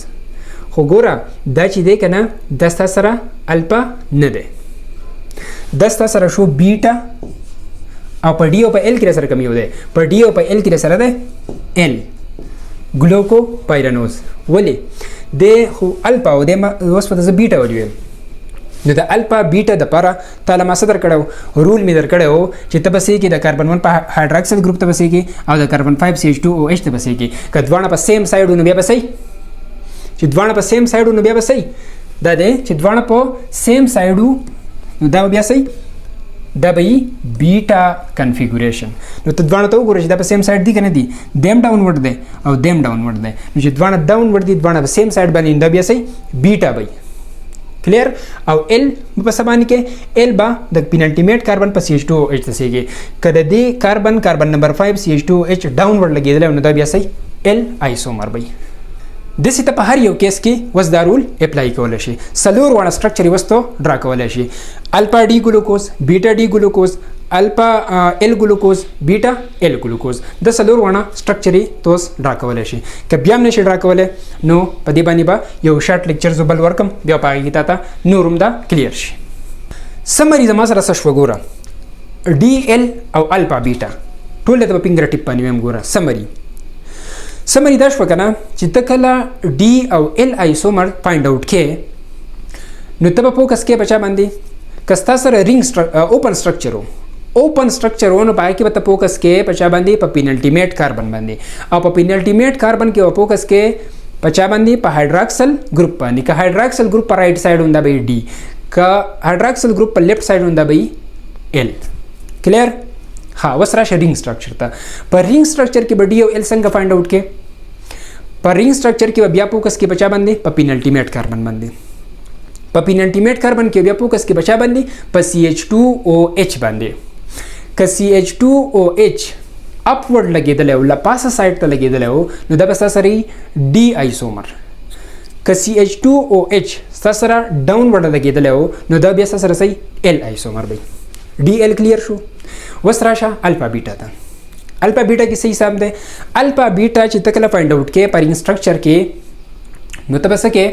خو ګوره دا چې دی که نه دا ستا سره الفا نه دی، دا ستا سره شو بیټا او په ډي او په ال کې سره کم یو دی، په ډي او په ال کې سره دی ال ګلوکوپایرانوز. ولې د خو الفا او د اوس په زه بیټا ویل، نو د الفا بیټا دپاره تا له ما څه درکړی رول مې درکړی و چې ته به څه کړې د کاربن 1 په هایدراکسل ګروپ ته به څه کړې او د کاربن 5 CH2OH ته به څه کړې. که دواړه په سیم سایډ نو بیا به څه چې دواړه په سیم سایډ نو بیا به څه دا دی چې دواړه په سیم سایډ نو دا بیا څه دا به یي بیټا کنفیګوریشن. نو ته دواړه ته وګوره چې دا په سیم سایډ دي که نه دي؟ دیم ډاونورډ دی او دیم ډاونورډ دی، نو چې دواړه ډاونورډ دي دواړه په سیم سایډ باندې دا بیا څه بیټا به یي. کلیر؟ او ال په څه باندې کې ال به د پینلټیمیټ کاربن په CH2OH ته څه کېږي، که د دې کاربن نمبر 5 CH2OH ډاونورډ لګېدلی نو دا بیا څه ال آیسومر به یي. داسې ته په هر یو کیس کې وس دا رول اپلای کولی شي. څلور واړه سټرکچر یې وس ته ډرا کولی شي، الفا ډي ګلوکوز، بیټا ډي ګلوکوز، الفا ال ګلوکوز، بیټا ال ګلوکوز، د څلور واړه سټرکچر یې ته اوس ډرا کولی شي. که بیا هم نشي ډرا کولی نو په دې باندې به یو شارټ لیکچر زه بل ورکم بیا په هغې کې تا ته نور هم دا کلیر شي. سمري زما سره څه شوه ګوره، ډي ال او الفا بیټا ټول ته په فنګر ټپ باندې ویم. ګوره سمري دا شوه که نه چې ته کله ډي او ال آیسومر فایند آوټ کې نو ته به فوکس کې په چا باندې؟ که ستا سره رینګ اوپن سټرکچر و اوپن سټرکچر و نو په هغې کې به ته فوکس کې په چا باندې؟ په پینلټیمیټ کاربن باندې، او په پینلټیمیټ کاربن کې به فوکس کې په چا باندې؟ په هایدراکسل ګروپ باندې. که هایدراکسل ګروپ په رایټ سایډ hunدا به ډي، که هایدراکسل ګروپ په لیفټ سایډ hunدا به ال. کلیر؟ ها اوس راشه رینګ سټرکچر ته. په رینګ سټرکچر کې به ډي او ال څنګه فایند آوټ کې؟ په رینګ سټرکچر کې به بیا فوکس کې په چا باندې؟ په پینلټیمیټ کاربن باندې. په پینلټیمیټ کاربن کې بیا فوکس کې په چا باندې؟ په CH2OH باندې. که CH2OH upward लګیدل او لپاسه سایډ ته لګیدل نو دا به سره D isomer ک CH2OH سره ډاونورډ لګیدل نو دا بیا سره سي L isomer به DL clear شو. وس راشه الفا بیٹا ته. الفا بیٹا کې صحیح حساب ده. الفا بیٹا چې تکله فایند اوټ کې پر انسټرکچر کې نو تبه سکه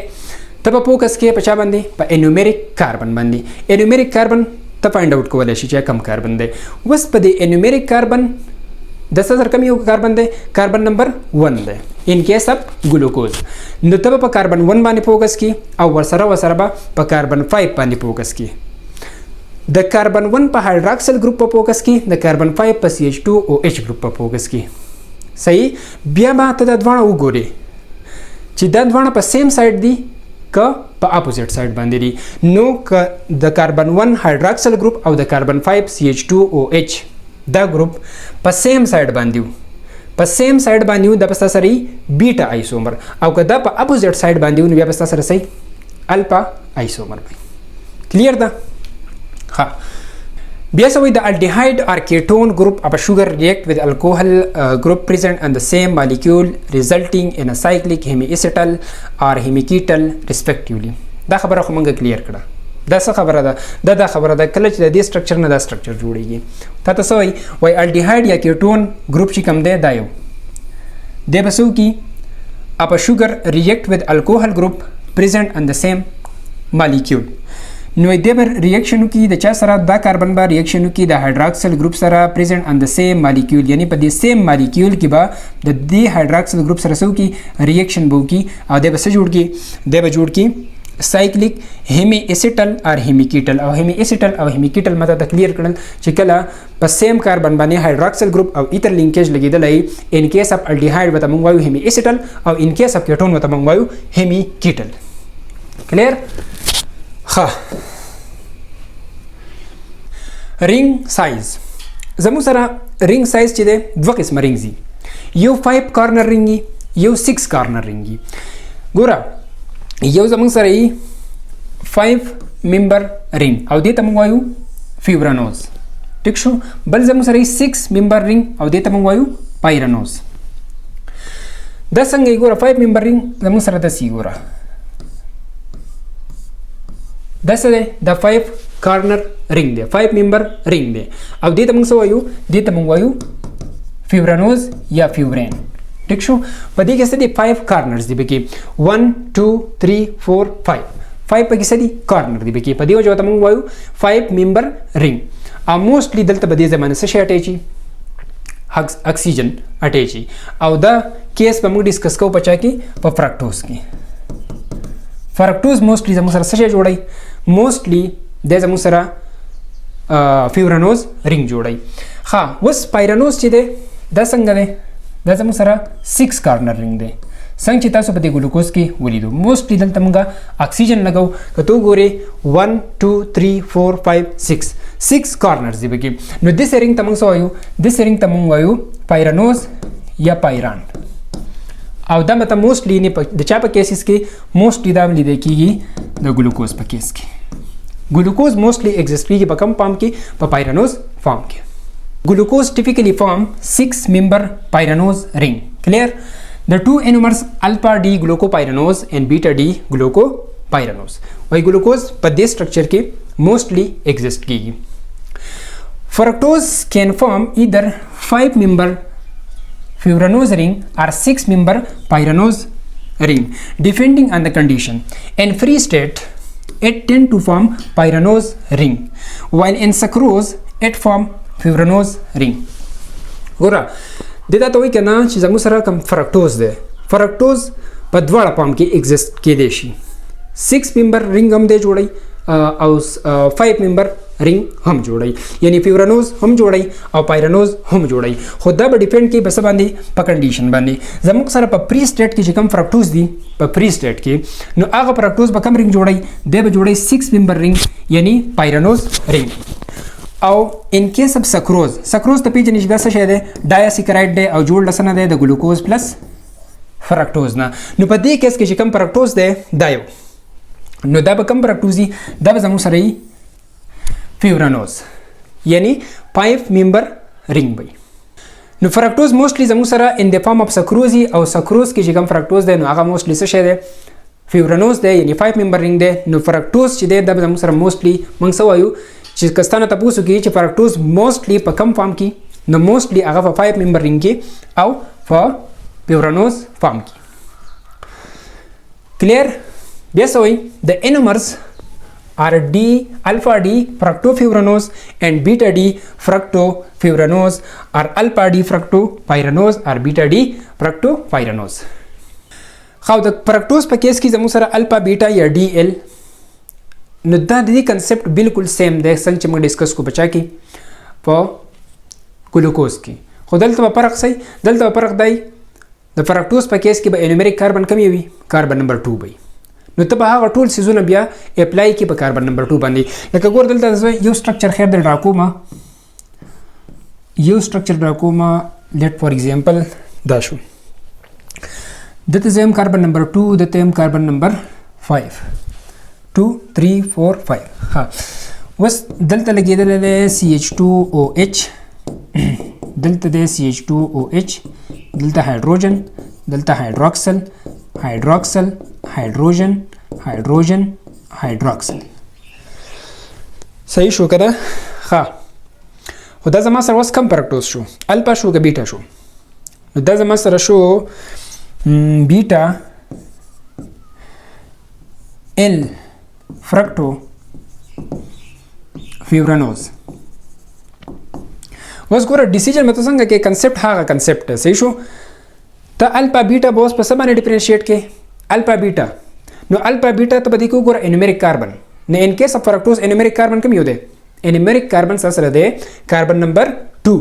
تبه فوکس کې پچا باندې په انومریک کاربن باندې. انومریک کاربن ته فایند اوټ کولای شي چې کم کاربن ده. وس په دې انومریک کاربن 10,000 کم یو کاربن ده. کاربن نمبر 1 ده ان کیس اف ګلوکوز. نو تبه په کاربن 1 باندې فوکس کی او ورسره به په کاربن 5 باندې فوکس کی. د کاربن 1 په هایدروکسل گروپ په فوکس کی د کاربن 5 په CH2OH گروپ په فوکس کی. صحیح. بیا ما ته د دوانه وګوري چې د دوانه په سیم سایډ دي ک په اپوزیټ سایډ باندې دي. نو ک د کاربن 1 هایدروکسل گروپ او د کاربن 5 CH2OH دا گروپ په سیم سایډ باندې په سیم سایډ باندې د پستا سره بیٹا आइसोमर او که دا په اپوزیټ سایډ باندې نو بیا پستا سره سي الفا आइसोमर وي. کلیر ده؟ ها بیا سوی the aldehyde or ketone group of a sugar react with alcohol group present on the same molecule resulting in a cyclic hemiacetal or hemiketal respectively. دا خبره خو مونږه کلیر کړه. دا څه خبره ده؟ دا خبره ده کله چې د دې سټرکچر نه دا سټرکچر جوړیږي. تا ته سوی وای aldehyde یا ketone group چې کوم دی دا یو دی بسو کی of a sugar react with alcohol group present on the same molecule. نو د بر ریاکشن کی د چا سره دا کاربن با ریاکشن کی د هایدروکسل گروپ سره پریزنٹ ان د سیم مالیکول یعنی په دې سیم مالیکول کې با د دې هایدروکسل گروپ سره سو کی ریاکشن بو کی او د بس جوړ کی د به جوړ کی سایکلیک هیمی ایسیټل اور هیمیکیټل او هیمی ایسیټل او هیمیکیټل مته تکلیئر کړل چې کله په سیم کاربن باندې هایدروکسل گروپ او ایتر لینکیج لګیدل ان کیس اف الډیهاید وته مونږ وایو هیمی ایسیټل او ان کیس اف کیټون وته مونږ وایو هیمیکیټل. کلیر؟ ها رینګ سایز زمو سره رینګ سایز چې ده دوه قسم رینګ دي. یو 5 کارنر رینګ یو 6 کارنر رینګ. ګوره یو زمو سره 5 ممبر رینګ او دې ته موږ وایو فیورانوز. ټیک شو. بل زمو سره 6 ممبر رینګ او دې ته موږ وایو پایرانوز. دا څنګه ګوره 5 ممبر رینګ زمو سره د سی ګوره دا څه ده د 5 کارنر رینګ دی 5 ممبر رینګ دی او دې ته موږ څه وایو دې ته موږ وایو فیورانوز یا فیورین. ټیک شو. په دې کې څه دي 5 کارنرز دي پکې 1 2 3 4 5 پکې څه دي کارنر دي پکې په دې وجه ته موږ وایو 5 ممبر رینګ. او موستلی دلته په دې زمانه څه شي اٹیچي اکسیجن اٹیچي او دا کیس په موږ ډیسکس کوو پچا کې په فرکټوز کې. فرکټوز موستلی زموږ سره څه شي جوړي موستلی د زموږ سره فیورانوز رینګ جوړي. ها وس پایرانوز چې ده دا څنګه ده دا زموږ سره 6 کارنر رینګ دی. څنګه چې تاسو په دې ګلوکوز کې ولیدو موستلی دلته موږ اکسیجن لګاو کته ګوري 1 2 3 4 5 6 کارنرز دی پکې. نو د سرینګ ته موږ څه وایو د سرینګ ته موږ وایو پایرانوز یا پایران. او دا مته موستلی نه د چا په کیسز کې موستلی دا لیدل کیږي د ګلوکوز په کیس کې. ګلوکوز موستلی ایگزیسټ کیږي په کم فارم کې په پایرانوز فارم کې. ګلوکوز ټیپیکلی فارم 6 ممبر پایرانوز رینګ. کلیر؟ The two ionomers alpha D glucopyranose and beta D glucopyranose. وای ګلوکوز په دې سټرکچر کې موستلی ایگزیسټ کیږي. Fructose can form either 5 member furanose ring or 6 member pyranose ring depending on the condition. In free state it tend to form pyranose ring while in sucrose it form furanose ring. ګوره دته ته وای کنه چې زموږ سره کوم فرکټوز ده فرکټوز په دواړه فارم کې ایگزیسټ کېدی شي. 6 ممبر رینګ هم دی جوړي او 5 ممبر رینګ هم جوړي یعنی فیورانوز هم جوړي او پایرانوز هم جوړي. خو دا به ډیپند کوي بس باندې په کنډیشن باندې. زموږ سره په پری سټیټ کې چې کوم فرکټوز دي په پری سټیټ کې نو هغه فرکټوز به کوم رینګ جوړي دی به جوړي 6 ممبر رینګ یعنی پایرانوز رینګ. او ان کیس اف سکروز ته پیژنې چې دا څه شی دی ډایاسیکراید دی او جوړ لسنه دی د ګلوکوز پلس فرکټوز نه. نو په دې کیس کې چې کوم فرکټوز دی دا یو نو دا به کوم فرکټوز دی دا به زموږ سره فیورانوز یعنی 5 ممبر رینګ وي. نو فرکټوز موستلی زموږ سره ان د فارم اف سکروز او سکروز کې چې کوم فرکټوز دی نو هغه موستلی څه شی دی فیورانوز دی یعنی 5 ممبر رینګ دی نو فرکټوز چې دی دا زموږ سره موستلی موږ څه وایو چې کستانه تاسو کې چې فرکټوز موستلی په کم فارم کې نو موستلی هغه په 5 ممبر رینګ کې او په فیورانوز فارم کې کلیر بیا څه وایي د انومرز are D alpha D fructofuranoz and beta D fructofuranoz or alpha D fructopyranoz or beta D fructopyranoz. خو د فرکټوز په کیس کې زموږ سره الفا بیٹا یا डी ال نو دا د دې کنسپټ بالکل سیم دی څنګه چې موږ ډیسکس کو بچا کې په ګلوکوز کې خو دلته فرق سي دلته فرق دی د فرکټوز په کیس کې به انومریک کاربن کم وي کاربن نمبر 2 وي نو ته به هغه ټول سيزونه بیا اپلای کې په کاربن نمبر 2 باندې لکه ګور دلته یو سټرکچر خیر د ډراکوما یو سټرکچر ډراکوما لیټ فور ایگزامپل دا شو دته زم کاربن نمبر 2 دته هم کاربن نمبر 5 2 3 4 5 ها وس دلته لګیدل له CH2OH دلته د CH2OH دلته هایدروجن دلته هایدروکسل هایدروکسل هایدروجن هایدروجن هایدروکسل صحیح شو کده ها خدا زما سره وس کم فرکټوز شو الفا شو که بیٹا شو دا زما سره شو بیٹا ال فرکټو فیورانوز وس ګوره ډیسیژن مته څنګه کې کنسپټ هغه کنسپټ صحیح شو ته الفا بیٹا بوس په سمانه ډیفرنشیټ کې الفا بیٹا نو الفا بیٹا ته بدی کو ګوره انومریک کاربن نه ان کیس اف فرکټوز انومریک کاربن کوم یو دی انومریک کاربن سره دی کاربن نمبر 2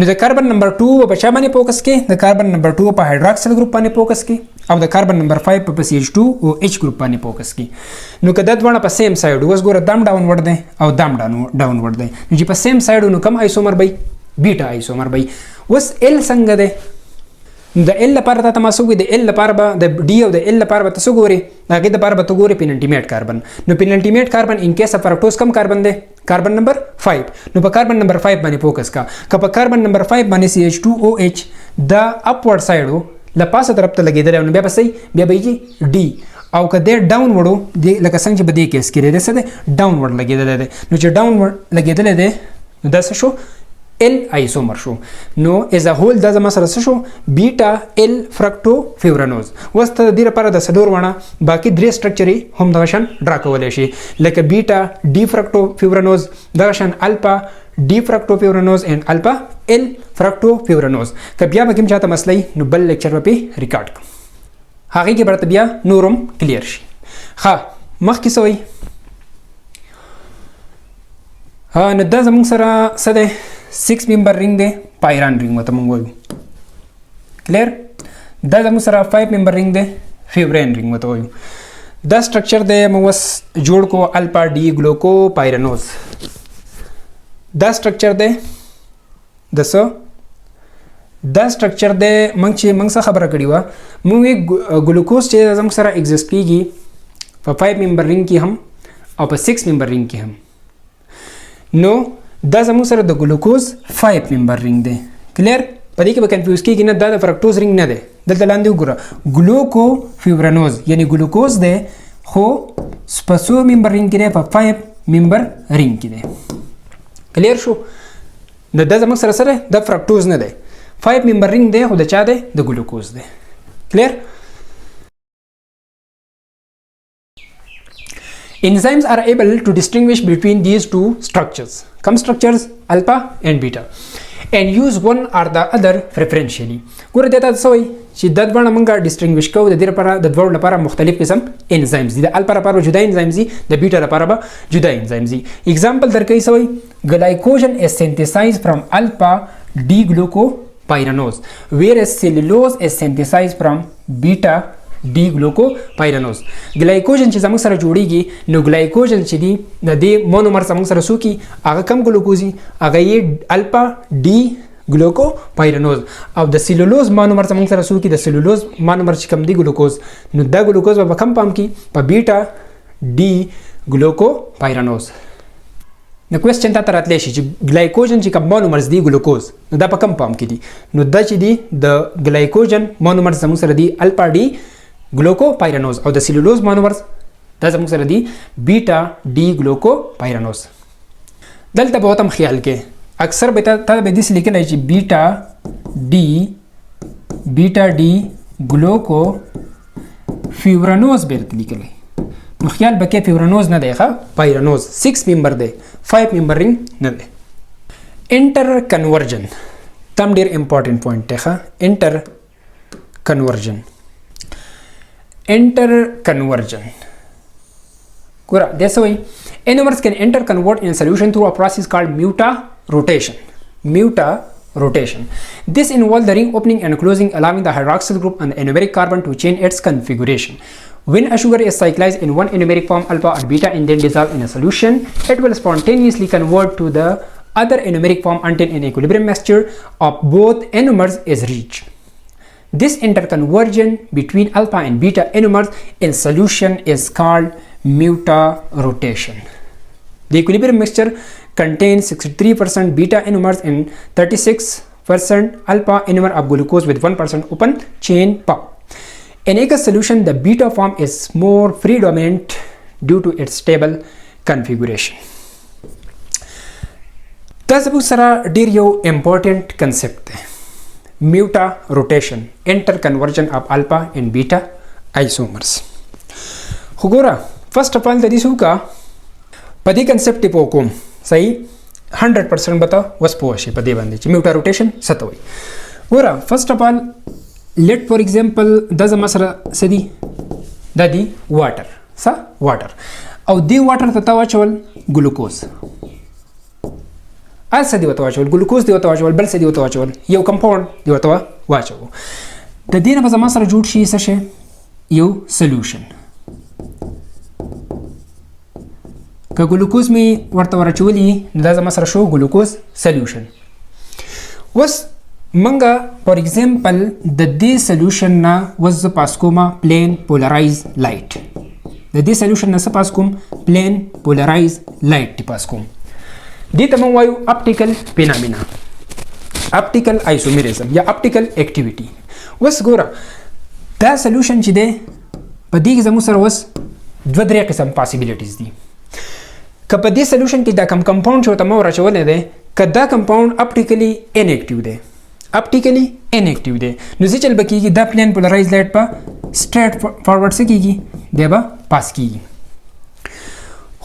نو د کاربن نمبر 2 په چا باندې فوکس کې د کاربن نمبر 2 په هایدروکسل ګروپ باندې فوکس کې او د کاربن نمبر 5 په CH2OH ګروپ باندې فوکس کې نو کدا دونه په سیم سایډ وس ګوره دام ډاون ورډ دی او دام ډاون ورډ دی چې په سیم سایډ نو کم آیسومر بای بیٹا آیسومر بای وس ال څنګه دی د ال لپاره ته تاسو د ال لپاره به د ډي او د ال لپاره به تاسو ګوري هغه د لپاره به تاسو ګوري پینلټیمیټ کاربن نو پینلټیمیټ کاربن ان کیس اف فرکټوز کم کاربن دی کاربن نمبر 5 نو په کاربن نمبر 5 باندې فوکس کا په کاربن نمبر 5 باندې CH2OH دا اپورډ سایډو لپاسه طرف ته لګیدل نو بیا به صحیح بیا به ډي او کده ډاون وړو د لکه څنګه چې بده کیس کې ده څه ده ډاون ورډ لګیدل ده نو چې ډاون ورډ لګیدل ده نو دا څه شو ال آیسومر شو نو از ا هول دا زما سره شو بیٹا ال فرکټو فیورانوز وسته د دې لپاره د سلور ونه باقي درې سټرکچري هم د شان ډرا کولای شي لکه بیٹا ډي فرکټو فیورانوز د شان الفا ډي فرکټو فیورانوز اند الفا ال فرکټو فیورانوز ک بیا به کوم چاته مسلې نو بل لیکچر په ریکارډ هغه کې برته بیا نورم کلیر شي ها مخکې سوې ها نو دا زموږ سره سده 6 ممبر رینګ دی پایران رینګ وته مونږ وایو کلیر دا زموږ سره 5 ممبر رینګ دی فیورین رینګ وته وایو دا سټرکچر دی موږ وس جوړ کو الفا ډي ګلوکو پایرانوز دا سټرکچر دی دسو دا سټرکچر دی موږ څه خبره کړې و موږ ګلوکوز چې زموږ سره ایگزیست کیږي په 5 ممبر رینګ کې هم او په 6 ممبر رینګ کې هم نو دا زموږ سره د ګلوکوز 5 ممبر رینګ دی کلیر په دې کې به کنفیوز کیږي نه دا د فرکټوز رینګ نه دی دلته لاندې وګوره ګلوکو فیورانوز یعنی ګلوکوز دی خو سپسو ممبر رینګ کې دی په 5 ممبر رینګ کې دی کلیر شو نو دا زموږ سره د فرکټوز نه دی 5 ممبر رینګ دی خو د چا دی د ګلوکوز دی کلیر Enzymes are able to distinguish between these two structures. Come structures alpha and beta and use one or the other preferentially. ګوره دا تاسو وایي چې د دوه منګه ډیسټینګویش کوو د دې لپاره د دوه لپاره مختلف قسم انزایمز دي د الفا لپاره جدا انزایمز دي د بیٹا لپاره به جدا انزایمز دي اگزامپل درکې سوی glycogen is synthesized from alpha D glucopyranose whereas cellulose is synthesized from beta D glucopyranose glycogen چې زموږ سره جوړیږي نو glycogen چې دی د دې مونومر زموږ سره سوکي هغه کم ګلوکوزي هغه یې الفا डी ग्लूको पाइरानोज او د سیلولوز مونومر زموږ سره سوکي د سیلولوز مونومر چې کم دی ګلوکوز نو دا ګلوکوز په کم پام کې په بیٹا डी ग्लूको पाइरानोज نو کوېسچن تا ته راتلی شي چې ګلایکوجن چې کوم مونومرز دي ګلوکوز نو دا په کوم فارم کې دي نو دا چې دي د ګلایکوجن مونومرز زموږ سره دي الفا ډي ګلوکوپایرانوز او د سیلولوز مونومرز دا زموږ سره دي بیټا ډي ګلوکوپایرانوز. دلته به تم خیال کې اکثر به تا به دې لیکلی چې بیټا ډي ګلوکوفیورانوز به لیکلی نو خیال به کې فیورانوز نه دی ښه پایرانوز 6 ممبر دی 5 ممبر رنګ نه دی. انټر کنورژن تم ډیر امپورټنت پوینټ دی ښه انټر کنورژن ګوره دا څه وایي Endomers can interconvert in a solution through a process called mutarotation. This involves the ring opening and closing, allowing the hydroxyl group and the anomeric carbon to change its configuration. When a sugar is cyclized in one anomeric form, alpha or beta, and then dissolved in a solution, it will spontaneously convert to the other anomeric form until an equilibrium mixture of both anomers is reached. This interconversion between alpha and beta anomers in solution is called mutarotation. The equilibrium mixture contains 63% beta anomers and 36% alpha anomer of glucose with 1% open chain path. In aqueous solution, the beta form is more predominant due to its stable configuration. That's a important concept. Mutarotation, interconversion of alpha and beta isomers. Hugora, first of all, the disuka padi concept po kom sahi 100% bata was poshi padi bandi mutarotation satawai. Gora, first of all, let for example does masra sadi dadi water او دی water tatawachol glucose asa دی watawachol glucose دی watawachol bal sadi watawachol یو compound دی watawachol د دې نه په masra جوړ شي څه شي یو solution که ګلوکوز می ورته ورچولی دا زما سره شو ګلوکوز سولوشن. وس منګه فور ایگزامپل د دې سولوشن نه وز پاس کومه پلین پولرایز لایټ د دې سولوشن نه پاس کوم پلین پولرایز لایټ پاس کوم دې ته مو وایو اپټیکل فینامینا اپټیکل آیسومریزم یا اپټیکل اکټیویټي. وس ګوره دا سولوشن چې دی په دې کې زموږ سره وس دوه درې قسم پاسیبلیټیز دي. که په دې سولوشن کې دا کم کمپاوند چې ورته مو راچولی دی که دا کمپاوند اپټیکلی انیکټیو دی نو څه چل به کېږي دا پلین پولرایز لایټ په سټریټ فارورډ څه کېږي دی به پاس کېږي.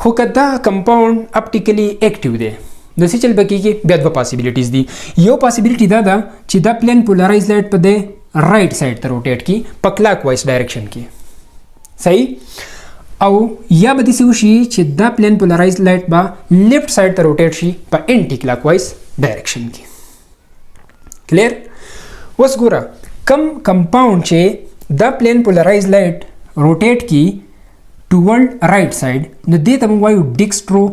خو که دا کمپاوند اپټیکلی ایکټیو دی نو څه چل به کېږي بیا دوه پاسیبلیټیز دي. یو پاسیبلیټي دا ده چې دا پلین پولرایز لایټ په دی رایټ سایډ ته روټیټ کړي په کلاک وایز ډایرکشن کې صحیح او یا به داسې وشي چې دا پلین پولرایز لایټ به لیفټ سایډ ته روټیټ شي په انټي کلاک وایز ډایرکشن کې. کلیر. اوس ګوره کم کمپاوند چې دا پلین پولرایز لایټ روټیټ کی ټورډ رایټ سایډ نو دې ته موږ وایو ډیکسټرو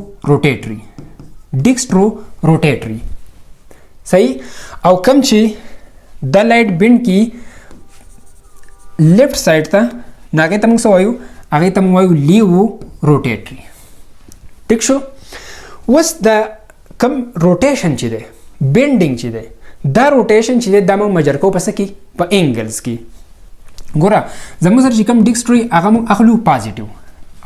روټیټري صحیح او کم چې دا لایټ بینډ کی لیفټ سایډ ته نو هغې ته موږ څه وایو هغې ته موږ وایو لیو روټیټري. ټیک شو. اوس دا کم روټیشن چې دی بینډینګ چې دی دا روټیشن چې دی دا موږ مجر کوو په څه کې په اینګلز کې. ګوره زموږ سره چې کم ډیکسټري هغه موږ اخلو پازیټیو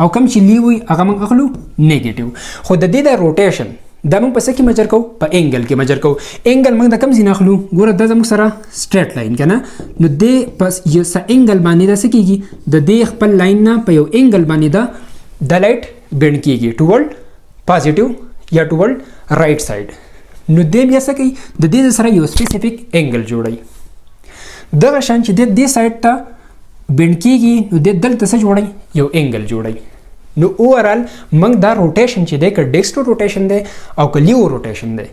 او کم چې لیو وي هغه موږ اخلو نیګیټیو. خو د دې دا روټیشن دا موږ په څه کې مجر کوو په اینګل کې مجر کوو. اینګل موږ د کم ځای نه اخلو ګوره دا زموږ سره سټریټ لاین که نه نو دې په یو څه اینګل باندې دا څه کېږي د دې خپل لاین نه په یو اینګل باندې دا لایټ بینډ کېږي ټورډ پازیټیو یا ټورډ رایټ سایډ نو دې بیا څه کوي د دې سره یو سپیسیفیک اینګل جوړوي. دغه شان چې دې سایډ ته بینډ کېږي نو دې دلته څه جوړوي یو اینګل جوړوي. نو اوورال موږ دا روټیشن چې دی که ډیکسټرو روټیشن دی او که لیو روټیشن دی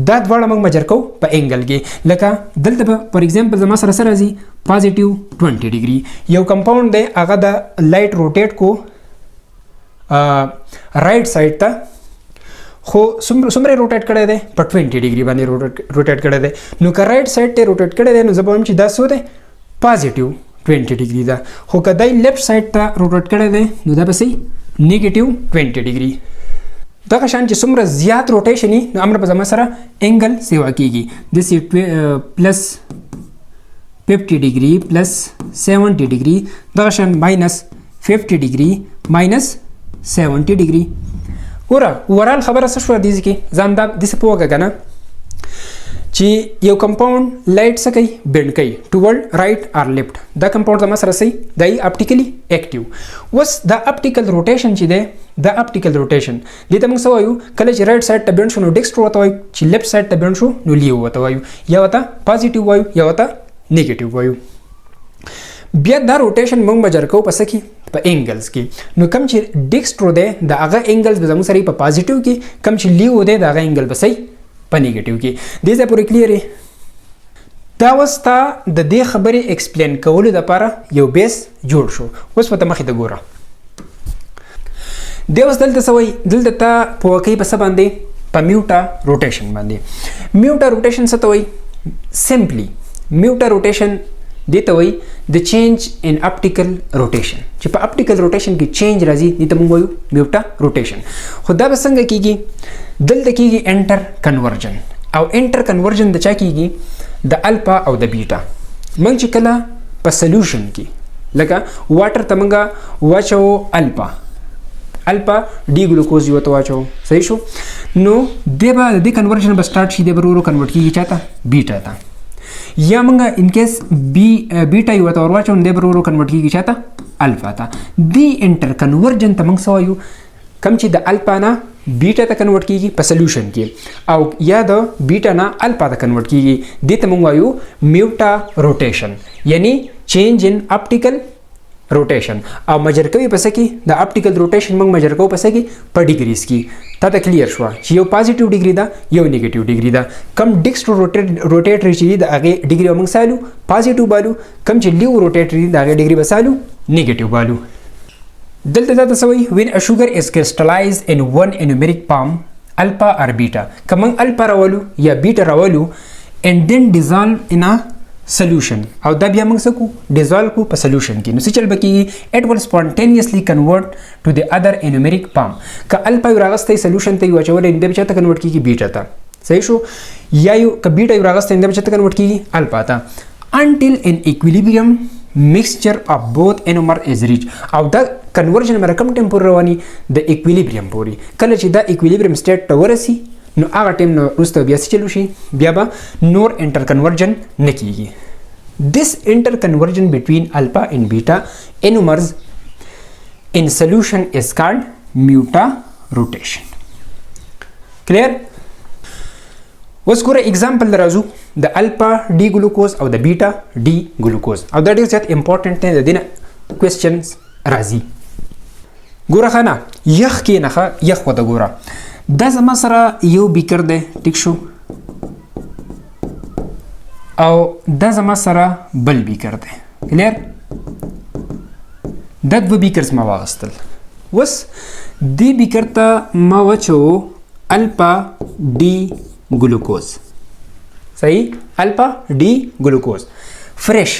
دا دواړه موږ مجر کوو په اینګل کې. لکه دلته به فار ایگزامپل زما سره څه راځي پازیټیو 20 ډیګري یو کمپاوند دی هغه د لایټ روټیټ کو رایټ سایډ ته خو څومره روټیټ کړی دی په 20 ډیګري باندې روټیټ کړی دی. نو که رایټ سایډ ته روټیټ کړی دی نو زه به وایم چې دا څو دی پازیټیو 20 ډیګري ده. خو که دی لیفټ سایډ ته روټیټ کړی دی نو دا به صحیح نیګیټیو 20 ډیګري. دغه شان چې څومره زیات روټیشن وي نو امر په زما سره انګل سیوا کیږي داسې پلس 50 ډیګري پلس 70 ډیګري دغه شان ماینس 50 ډیګري ماینس 70 ډیګري. ګوره اورال خبره څه شوه دې کې ځان دا داسې پوه کړه که نه چې یو کمپاوند لایټ څه کوي بینډ کوي ټوورډ رایټ آر لیفټ. دا کمپاوند زما سره صحیح دی اپټیکلی اکټیو. اوس دا اپټیکل روټیشن چې دی دا اپټیکل روټیشن دې ته موږ څه وایو کله چې رایټ سایډ ته بینډ شو نو ډیکسټرو ورته وایو چې لیفټ سایډ ته بینډ شو نو لیو ورته وایو یا ورته پازیټیو وایو یا ورته نیگیټیو وایو. بیا دا روټیشن موږ مجر کوو په څه کې په انګلز کې. نو کم چې ډیکسټرو دی د هغه انګلز به زموږ سره په پازیټیو کې کم چې لیو دی د هغه انګل به صحیح په نیگیټیو کې. دې ځای پورې کلیئر دا اوس تا د دې خبرې ایکسپلین کولو دپاره یو بیس جوړ شو. اوس ورته مخې ته ګوره دی اوس دلته څه وایي دلته تا پوه کوي په څه باندې په میوټا روټیشن باندې. میوټا روټیشن څه ته وایي سمپلی میوټا روټیشن دې ته وایي د چینج ان اپټیکل روټیشن چې په اپټیکل روټیشن کې چینج راځي دې ته موږ وایو میوټا روټیشن. خو دا به څنګه کیږي دلته کیږي انټر کنورژن او انټر کنورژن د چا کیږي د الفا او د بیټا. موږ چې کله په سولوشن کې لکه واټر ته موږ واچو الفا ډي ګلوکوز یو ته واچو صحیح شو نو دی به د کنورژن به سٹارټ شي دی به ورو کنورټ کیږي چاته بیټا ته یا موږ ان کیس بیټا یو ته ورواچو دی به ورو کنورټ کیږي چاته الفا ته. دی انټر کنورژن ته موږ څه وایو کم چې د الفا نه بیټا ته کنورټ کیږي په سولوشن کې او یا د بیټا نه الفا ته کنورټ کیږي دې ته موږ وایو میوټا روټیشن یعنی چینج ان اپټیکل روټیشن. او مجر کوي په څه کې د اپټیکل روټیشن موږ مجر کوو په څه کې په ډیګریز کې. تا ته کلیر شوه چې یو پازیټیو ډیګري ده یو نیگیټیو ډیګري ده. کم ډیکسټرو روټیټري چې د هغې ډیګري موږ سالو پازیټیو بالو کم چې لیو روټیټري د هغې ډیګري به سالو نیگیټیو بالو. دلته دا څه وایي when a sugar is crystallized in one anomeric palm alpha or beta که موږ الفا راولو یا بیټا راولو and then dissolve in a solution او دا بیا موږ څه کوو ډیزالو کو په سولوشن کې نو څه چل به کېږي it will spontaneously convert to the other anomeric palm. که الفا یو راغستی سولوشن ته یې واچولی نو دی به چاته کنورټ کېږي بیټا ته صحیح شو یا یو که بیټا یو راغستی نو دی به چاته کنورټ کېږي الفا ته until an equilibrium mixture of both enomer is reached. او دا کنورژن مره کم ټایم پورې رواني د اکویلیبریم پورې. کله چې دا اکویلیبریم سټیټ ته ورسي نو هغه ټایم نه وروسته بیا څه چلو شي بیا به نور انټر کنورژن نه کیږي. This interconversion between alpha and beta anomers in solution is called mutarotation. Clear? اوس ګوره اگزامپل راځو د الفا ډي ګلوکوز او د بیټا ډي ګلوکوز او دا ډېر زیات امپورټنټ دی د دې نه کوېسچنز راځي. ګوره ښه نه یخ کښېنه ښه یخ ورته ګوره دا زما سره یو بیکر دی ټیک شو او دا زما سره بل بیکر دی کلیر دا دوه بیکرز ما واغستل. اوس دې بیکر ته ما وچو الفا ډي ګلوکوز صحیح الفا ډي ګلوکوز فرش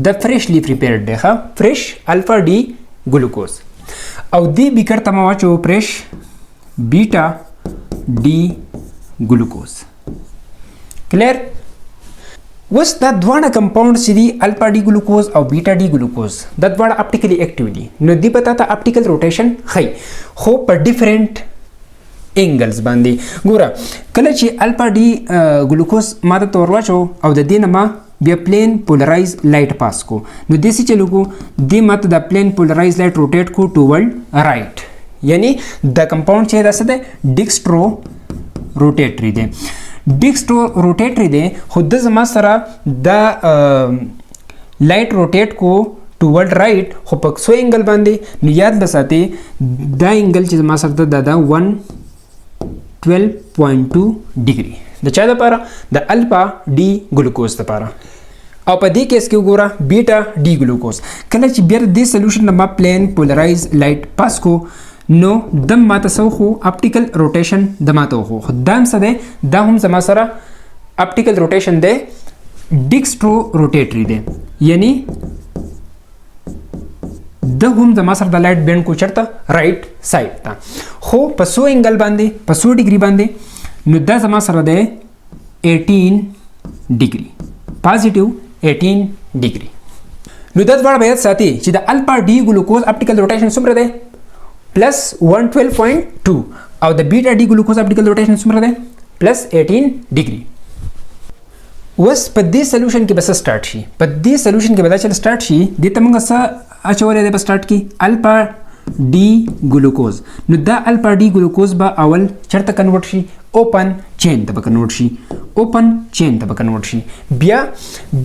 د فرشلی پریپیرډ دی ښه فرش الفا ډي ګلوکوز او دې بیکر ته ما واچو فرش بیټا ډي ګلوکوز کلیر. اوس دا دواړه کمپاوند چې دي الفا ډي ګلوکوز او بیټا ډي ګلوکوز دا دواړه اپټیکلی اکټیو دي نو دې به تا ته اپټیکل روټیشن ښیي خو په ډیفرنٹ انګلز باندې. ګوره کله چې الفا ډي ګلوکوز ما ته ور واچو او د دې نه ما بیا پلین پولرایز لایټ پاس کو نو دې څه چلو کو دې ما ته د پلین پولرایز لایټ روټیټ کو ټوورډ رایټ یعنی د کمپاوند چې دا څه دی ډیکسټرو روټیټري دی ډیکسټرو روټیټري دی خو د زما سره د لایټ روټیټ کو ټوورډ رایټ خو په څو انګل باندې نو یاد به ساتئ دا انګل چې زما سره ده دا 112.2 ډیګري د چا لپاره د الفا ډي ګلوکوز لپاره. او په دې کیس کې وګوره بیټا ډي ګلوکوز کله چې بیا دې سولوشن نه ما پلین پولرایز لایټ پاس کو نو دم ماته سو خو اپټیکل روټیشن د ماته خو دام څه دی دا هم زما سره اپټیکل روټیشن دی ډیکسټرو روټیټري دی یعنی د هم زما سره د لایټ بینډ کو چرته رایټ سایډ ته خو په 100 انګل باندې په 100 ډیګري باندې نو دا زما سره ده 18 ډیګري پازیټیو 18 ډیګري. نو دا دواړه باید ساتي چې د الفا ډي ګلوکوز اپټیکل روټیشن څومره ده پلس 112.2 او د بیټا ډي ګلوکوز اپټیکل روټیشن څومره ده پلس 18 ډیګري. اوس په دې سولوشن کې بس سٹارټ شي په دې سولوشن کې بدا چل سٹارټ شي د تمنګ څه اچولې ده په سٹارټ کې الفا ډي ګلوکوز. نو دا الفا ډي ګلوکوز به اول چرته کنورټ شي اوپن چین ته کنورټ شي اوپن چین ته کنورټ شي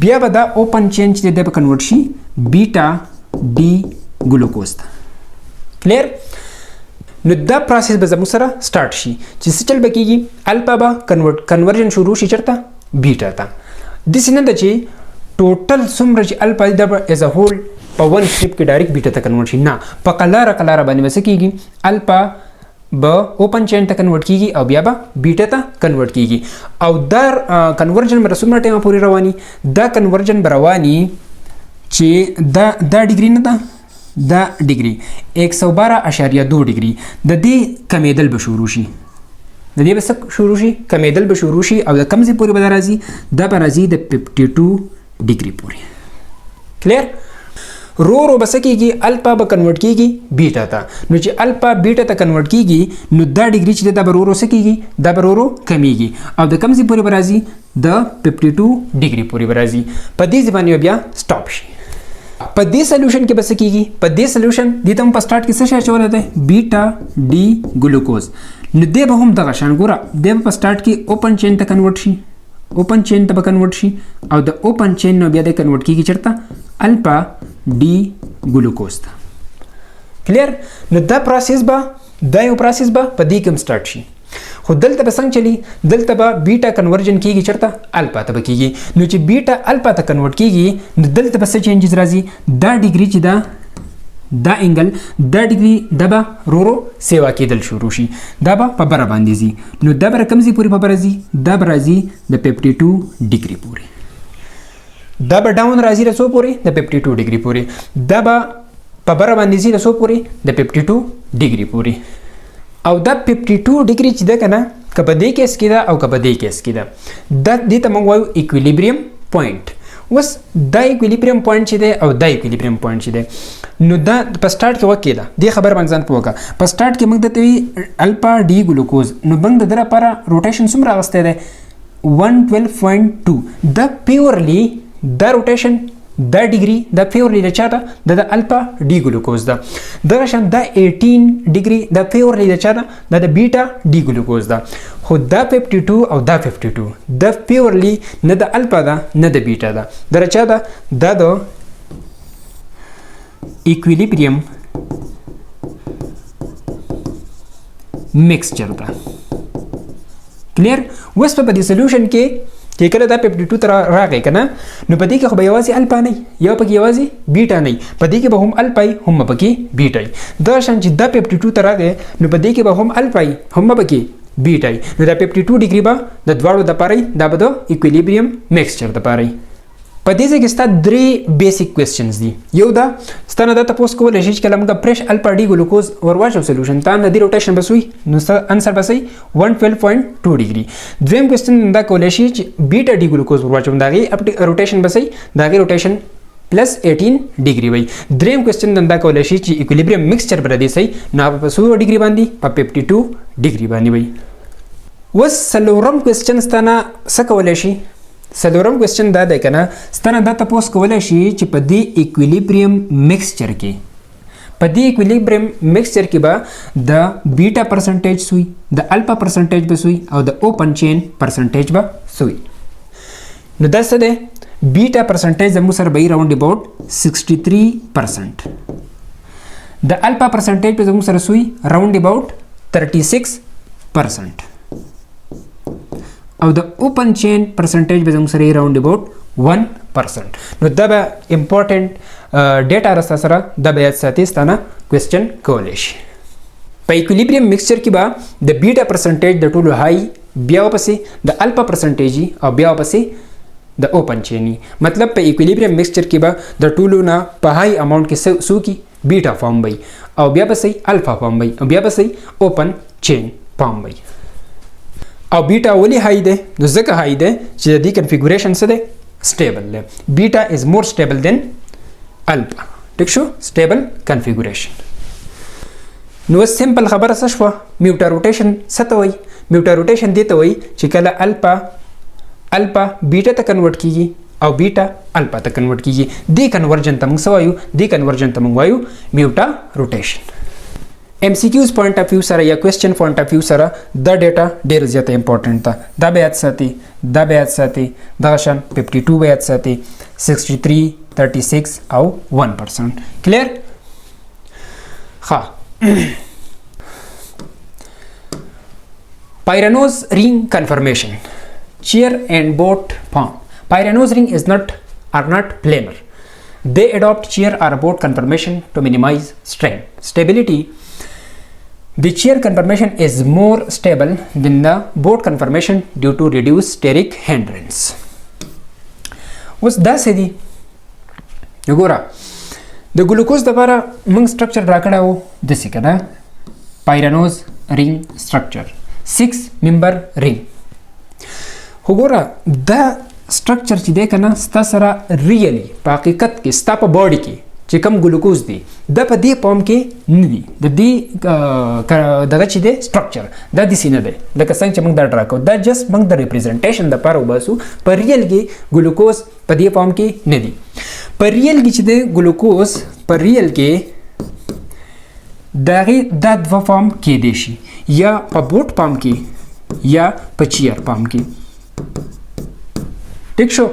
بیا به دا اوپن چین چې ده کنورټ شي بیٹا ډي ګلوکوز ته. کلیر. نو دا پروسس به زموږ سره سٹارټ شي چې څه چل بکیږي الفا به کنورژن شروع شي چرته بیٹا ته. د سینه د چې ټوټل څومره چې الفا د از ا هول په ون سټپ کې ډایرکټ بیٹا ته کنورټ شي نه په قلاره باندې وسه کیږي الفا به اوپن چین ته کنورټ کیږي او بیا به بیٹا ته کنورټ کیږي او دا کنورژن به څومره ټایم پورې رواني دا کنورژن به رواني چې دا ډیګري نه ده دا ډیګري 112.2 ډیګري د دې کمیدل به شروع شي د دې به شروع شي کمیدل به شروع شي او د کم ځای پورې به راځي دا به راځي د 52 ډیګري پورې. کلیر. رو بس کېږي الفا به کنورټ کېږي بیټا ته. نو چې الفا بیټا ته کنورټ کېږي نو دا ډیګري چې دا به رو څه کېږي دا به رو کمیږي او د کم ځای پورې به راځي د 52 ډیګري پورې به راځي. په دې ځای باندې بیا سټاپ شي. په دې سولوشن کې بس کېږي په دې سولوشن دې ته هم په سٹارټ کې څه شی اچولی دی بیټا ډي ګلوکوز. نو دی به هم دغه شان ګوره دی به په سٹارټ کې اوپن چین ته کنورټ شي اوپن چین ته به کنورټ شي او د اوپن چین نو بیا د کنورټ کېږي چېرته الفا ډي ګلوکوز ته. کلیر. نو دا پروسس به دا یو پروسس به په دې کې هم سٹارټ شي خو دلته به څنګه چلی دلته به بیټا کنورژن کېږي چېرته الفا ته به کېږي. نو چې بیټا الفا ته کنورټ کېږي نو دلته به څه چینجز راځي دا ډیګري چې دا انګل دا ډیګري دا به رو سیوا کېدل شروع شي دا به په بره باندې ځي. نو دا به کم ځای پورې په بره ځي دا به راځي د 52 ډیګري پورې دا به ډاون راځي د څو پورې د 52 ډیګري پورې دا به په بره باندې ځي د څو پورې د 52 ډیګري پورې. او دا 52 ډیګري چې ده که نه که په دې کیس کې ده او که په دې کیس کې ده دا دې ته موږ وایو ایکویلیبریم پوینټ. اوس دا ایکویلیبریم پوینټ چې دی او دا ایکویلیبریم پوینټ چې دی نو دا په سٹارټ کې وکې ده دې خبر باندې ځان پوه کړه. په سٹارټ کې موږ درته وي الفا ډي ګلوکوز نو موږ د ده لپاره روټیشن څومره اخیستی دی 112.2 دا پیورلی دا روټیشن دا ډیګري دا پیورلی د چاته د الفا ډي ګلوکوز ده. دغه شان دا 18 ډیګري دا پیورلی د چاته د بیټا ډي ګلوکوز ده. خو دا 52 او دا 52 دا پیورلی نه د الفا ده نه د بیټا ده دا چا ده دا د ایکویلیبریم میکسچر ده. کلیر. اوس په دې سولوشن کې چې کله دا 52 تر راغی کنه نو په دې کې خو به یوازې الفا نه یو پکې یوازې بیټا نه په دې کې به هم الفا هم پکې بیټا دا شان چې دا 52 تر راغی نو په دې کې به هم الفا هم پکې بیټا نو دا 52 ډیګري به د دواړو د پاره دا به د ایکویلیبریم میکسچر د پاره. په دې ځای کې ستا درې بیسیک کوېسچنز دي. یو دا ستانه دا تاسو کولای شئ چې کله موږ فرش الفا ډي ګلوکوز ورواچو سولوشن ته د روټیشن بسوي نو انسر بسوي 112.2 ډیګري. دویم کوېسچن دا کولای شئ چې بیټا ډي ګلوکوز ورواچو داغي روټیشن بسوي داغي روټیشن پلس 18 ډیګري وي. دریم کوېسچن دا کولای شئ چې ایکویلیبریم میکسچر بر دي سي نو په 100 ډیګري باندې په 52 ډیګري باندې وي. وس سلورم کوېسچن ستانه څه کولای شي سلورم کوېسچن دا دی کنه ستنه دا تاسو کولای شئ چې په دې ایکویلیبریم میکسچر کې به د بیټا پرسنټیج سوی د الفا پرسنټیج به سوی او د اوپن چین پرسنټیج به سوی. نو دا څه دی بیټا پرسنټیج زموږ سره به راوند اباوټ 63%. د الفا پرسنټیج به زموږ سره سوی راوند اباوټ 36%. او د اوپن چین پرسنټیج به زموږ سره راوند اباوټ 1%. نو دا به امپورټنټ ډیټا راستا سره دا به یاد ساتي ستانه کوېسچن کولی شي. په ایکویلیبریم میکسچر کې به د بیټا پرسنټیج د ټولو هاي بیا ورپسې د الفا پرسنټیج او بیا ورپسې د اوپن چینی. مطلب په ایکویلیبریم میکسچر کې به د ټولو نه په هاي اماونټ کې څو کی بیٹا فارم وي او بیا به صحیح الفا فارم وي او بیا به صحیح اوپن چین فارم وي. او بیٹا ولی های ده؟ نو ځکه های ده چې د دې کنفیګوریشن څه ده؟ سټیبل ده. بیٹا از مور سټیبل دین الفا. ټیک شو؟ سټیبل کنفیګوریشن. نو سمپل خبره څه شوه؟ میوټا روټیشن څه ته وایي؟ میوټا روټیشن دې ته وایي چې کله الفا بیټا ته کنورټ کیږي او بیٹا الفا ته کنورټ کیږي. دې کنورژن ته موږ څه وایو؟ دې کنورژن ته موږ وایو میوټا روټیشن. MCQs پوینټ اف ویو سره یا کوېسچن پوینټ اف ویو سره دا ډیټا ډېر زیاته امپورټنټ ده. دا به یاد ساتي، دا به یاد ساتي، دغه شان 52 به یاد ساتي، 63 36 او 1%. کلیر؟ ها Pyranose ring conformation, chair and boat form. Pyranose ring are not planar. They adopt chair or boat conformation to minimize strain. Stability. The chair conformation is more stable than the boat conformation due to reduced steric hindrance. اوس داسې دي وګوره د ګلوکوز دپاره موږ سټرکچر راکړی وو داسې که نه پایرانوز رینګ سټرکچر 6 ممبر رینګ. خو ګوره دا سټرکچر چې دی که نه ستا سره ریئلی په حقیقت کې ستا په باډي کې چې کم ګلوکوز دی دا په دې فارم کې نه دي. د دې دغه چې دی سټرکچر دا داسې نه دی لکه څنګه چې موږ دا ډرا کوو. دا جست موږ د ریپرزنټیشن دپاره وباسو. په ریل کې ګلوکوز په دې فارم کې نه دي. په ریل کې چې دی ګلوکوز په ریل کې دغې دا دوه فارم کیدی شي یا په بوټ فارم کې یا په چیر فارم کې. ټیک شو؟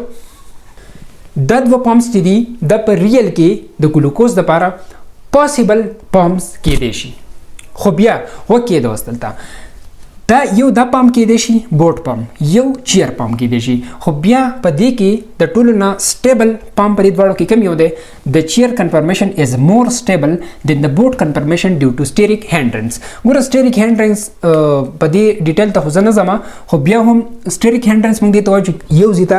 دا دوه فارمز چې دي دا په ریل کې د ګلوکوز دپاره پاسیبل فارمز کیدی شي. خو بیا وکې دوست دلته دا یو دا پام کیدی شي بوټ پام یو چیر پام کیدی شي. خو بیا په دې کې د ټولو نه سټیبل پام په دې دواړو کې کوم یو دی؟ د چیر کنفرمیشن از مور سټیبل دین د بوټ کنفرمیشن ډیو ټو سټیریک هینډرنس. ګوره سټیریک هینډرنس په دې ډیټیل ته خو زه نه ځم خو بیا هم سټیریک هینډرنس موږ دې ته وایو چې یو ځای ته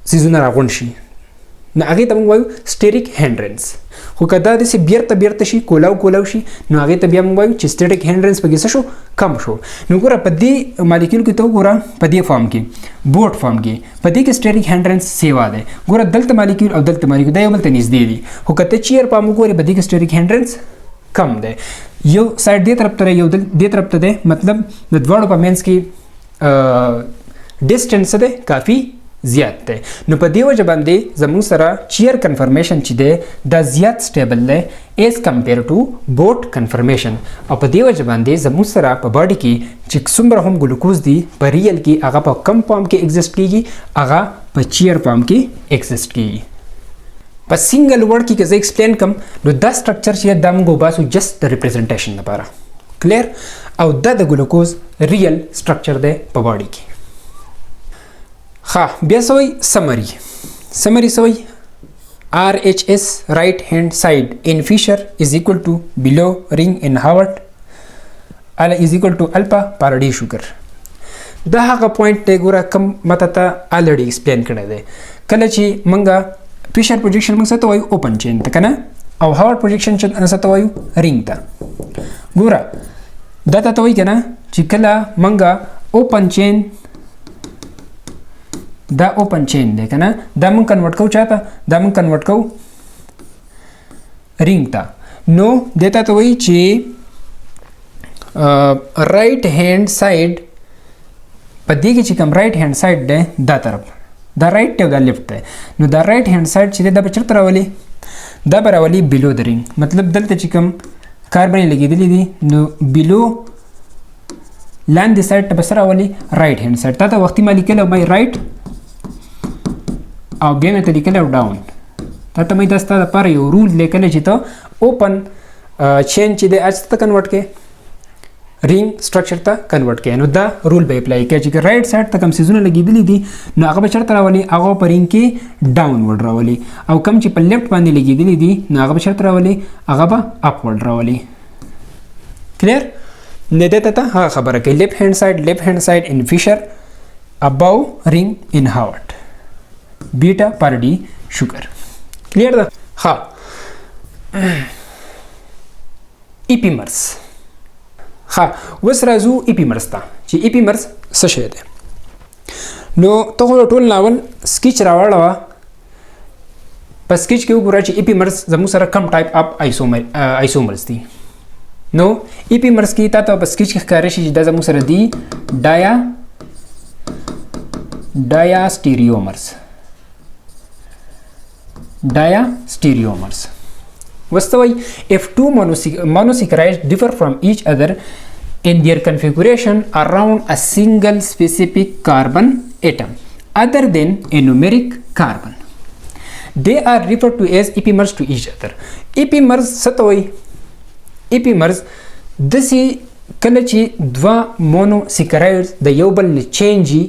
څیزونه راغونډ شي نو هغې ته موږ وایو سټیریک هینډرنس. خو که دا داسې بیرته شي کولاو شي نو هغې ته بیا موږ وایو چې سټیریک هینډرنس پکې څه شو؟ کم شو. نو ګوره په دې مالیکول کې ته وګوره په دې فارم کې بوټ فارم کې په دې کې سټیریک هینډرنس سیوا دی. ګوره دلته مالیکول او دلته مالیکول دا یو بل ته نږدې دي. خو که ته چیر پام وګورې په دې کې سټیریک هینډرنس کم دی. یو سایډ دې طرف ته دی یو دې طرف ته دی. مطلب د دواړو په منځ کې ډسټنس څه دی؟ کافي زیات دی. نو په دې وجه باندې زموږ سره چیر کنفرمیشن چې دی دا زیات سټیبل دی ایز کمپیر ټو بوټ کنفرمیشن. او په دې وجه باندې زموږ سره په باډي کې چې څومره هم ګلوکوز دی په ریل کې هغه په کم فارم کې ایگزسټ کیږي هغه په چیر فارم کې ایگزسټ کیږي. په سنگل ورډ کې که زه ایکسپلین کم نو دا سټرکچر چې دا موږ وباسو جست د ریپرزنټیشن لپاره. کلیر؟ او دا د ګلوکوز ریل سټرکچر دی په باډي کې. ها بیا سوی سمری سوی RHS right hand side in Fisher is equal to below ring in Howard is equal to alpha Faraday sugar. دا هغه پوینټ دی ګوره کم ماته ته الریډي ایکسپلین کړی دی. کله چې موږ فیشر پروجیکشن موږ څه ته وایو؟ اوپن چین ته که نه او هاورډ پروجیکشن څه ته وایو؟ رینګ ته. ګوره دا ته وایي که نه چې کله موږ اوپن چین دا اوپن چین دی که نه دا موږ کنورټ کوو چاته؟ دا موږ کنورټ کوو رینګ ته. نو دې ته وایي چې رایټ هینډ سایډ په دې کې چې کوم رایټ هینډ سایډ دی دا طرف دا رایټ دی او دا لیفټ دی. نو دا رایټ هینډ سایډ چې دی دا به چېرته راولي؟ دا به راولي بلو د رینګ. مطلب دلته چې کوم کاربن لګېدلي دي نو بلو لاندې سایډ ته به څه راولي؟ رایټ هینډ سایډ. تا ته وختي ما لیکلی مای رایټ او بیا مې ته لیکلی او ډاون. تا ته مې دا ستا دپاره یو رول لیکلی چې ته اوپن چین چې دی اج ته کنورټ کړې رینګ سټرکچر ته کنورټ کړې. نو دا رول به اپلای کړې چې رایټ سایډ ته کوم څیزونه لګېدلي دي نو هغه به چېرته راولي؟ هغه په رینګ کې ډاونورډ راولي. او کوم چې په لیفټ باندې لګېدلي دي نو هغه به چېرته راولي؟ هغه به اپورډ راولي. کلیر؟ نو دې ته هغه خبره کوي لیفټ هینډ سایډ ان فیشر اباو رینګ ان هاورډ بیٹا Faraday sugar. کلیر ده؟ ها ایپیمرز. ها وس راځو ایپیمرز ته چې ایپیمرز څه شی دی. نو ته ټول ناول سکیچ راوړه. په سکیچ کې وګوره چې ایپیمرز زموږ سره کم ټایپ اپ آیسومرز دي. نو ایپیمرز کې تاسو په سکیچ کې ښکاري شي چې دا زموږ سره دي ډایا سټیریومرز. وستوي if two monosaccharides differ from each other in their configuration around a single specific carbon atom other than a numeric carbon, they are referred to as epimers to each other. Epimers ستوي epimers دسي کله چې دوا monosaccharides د یو بل نه چینجي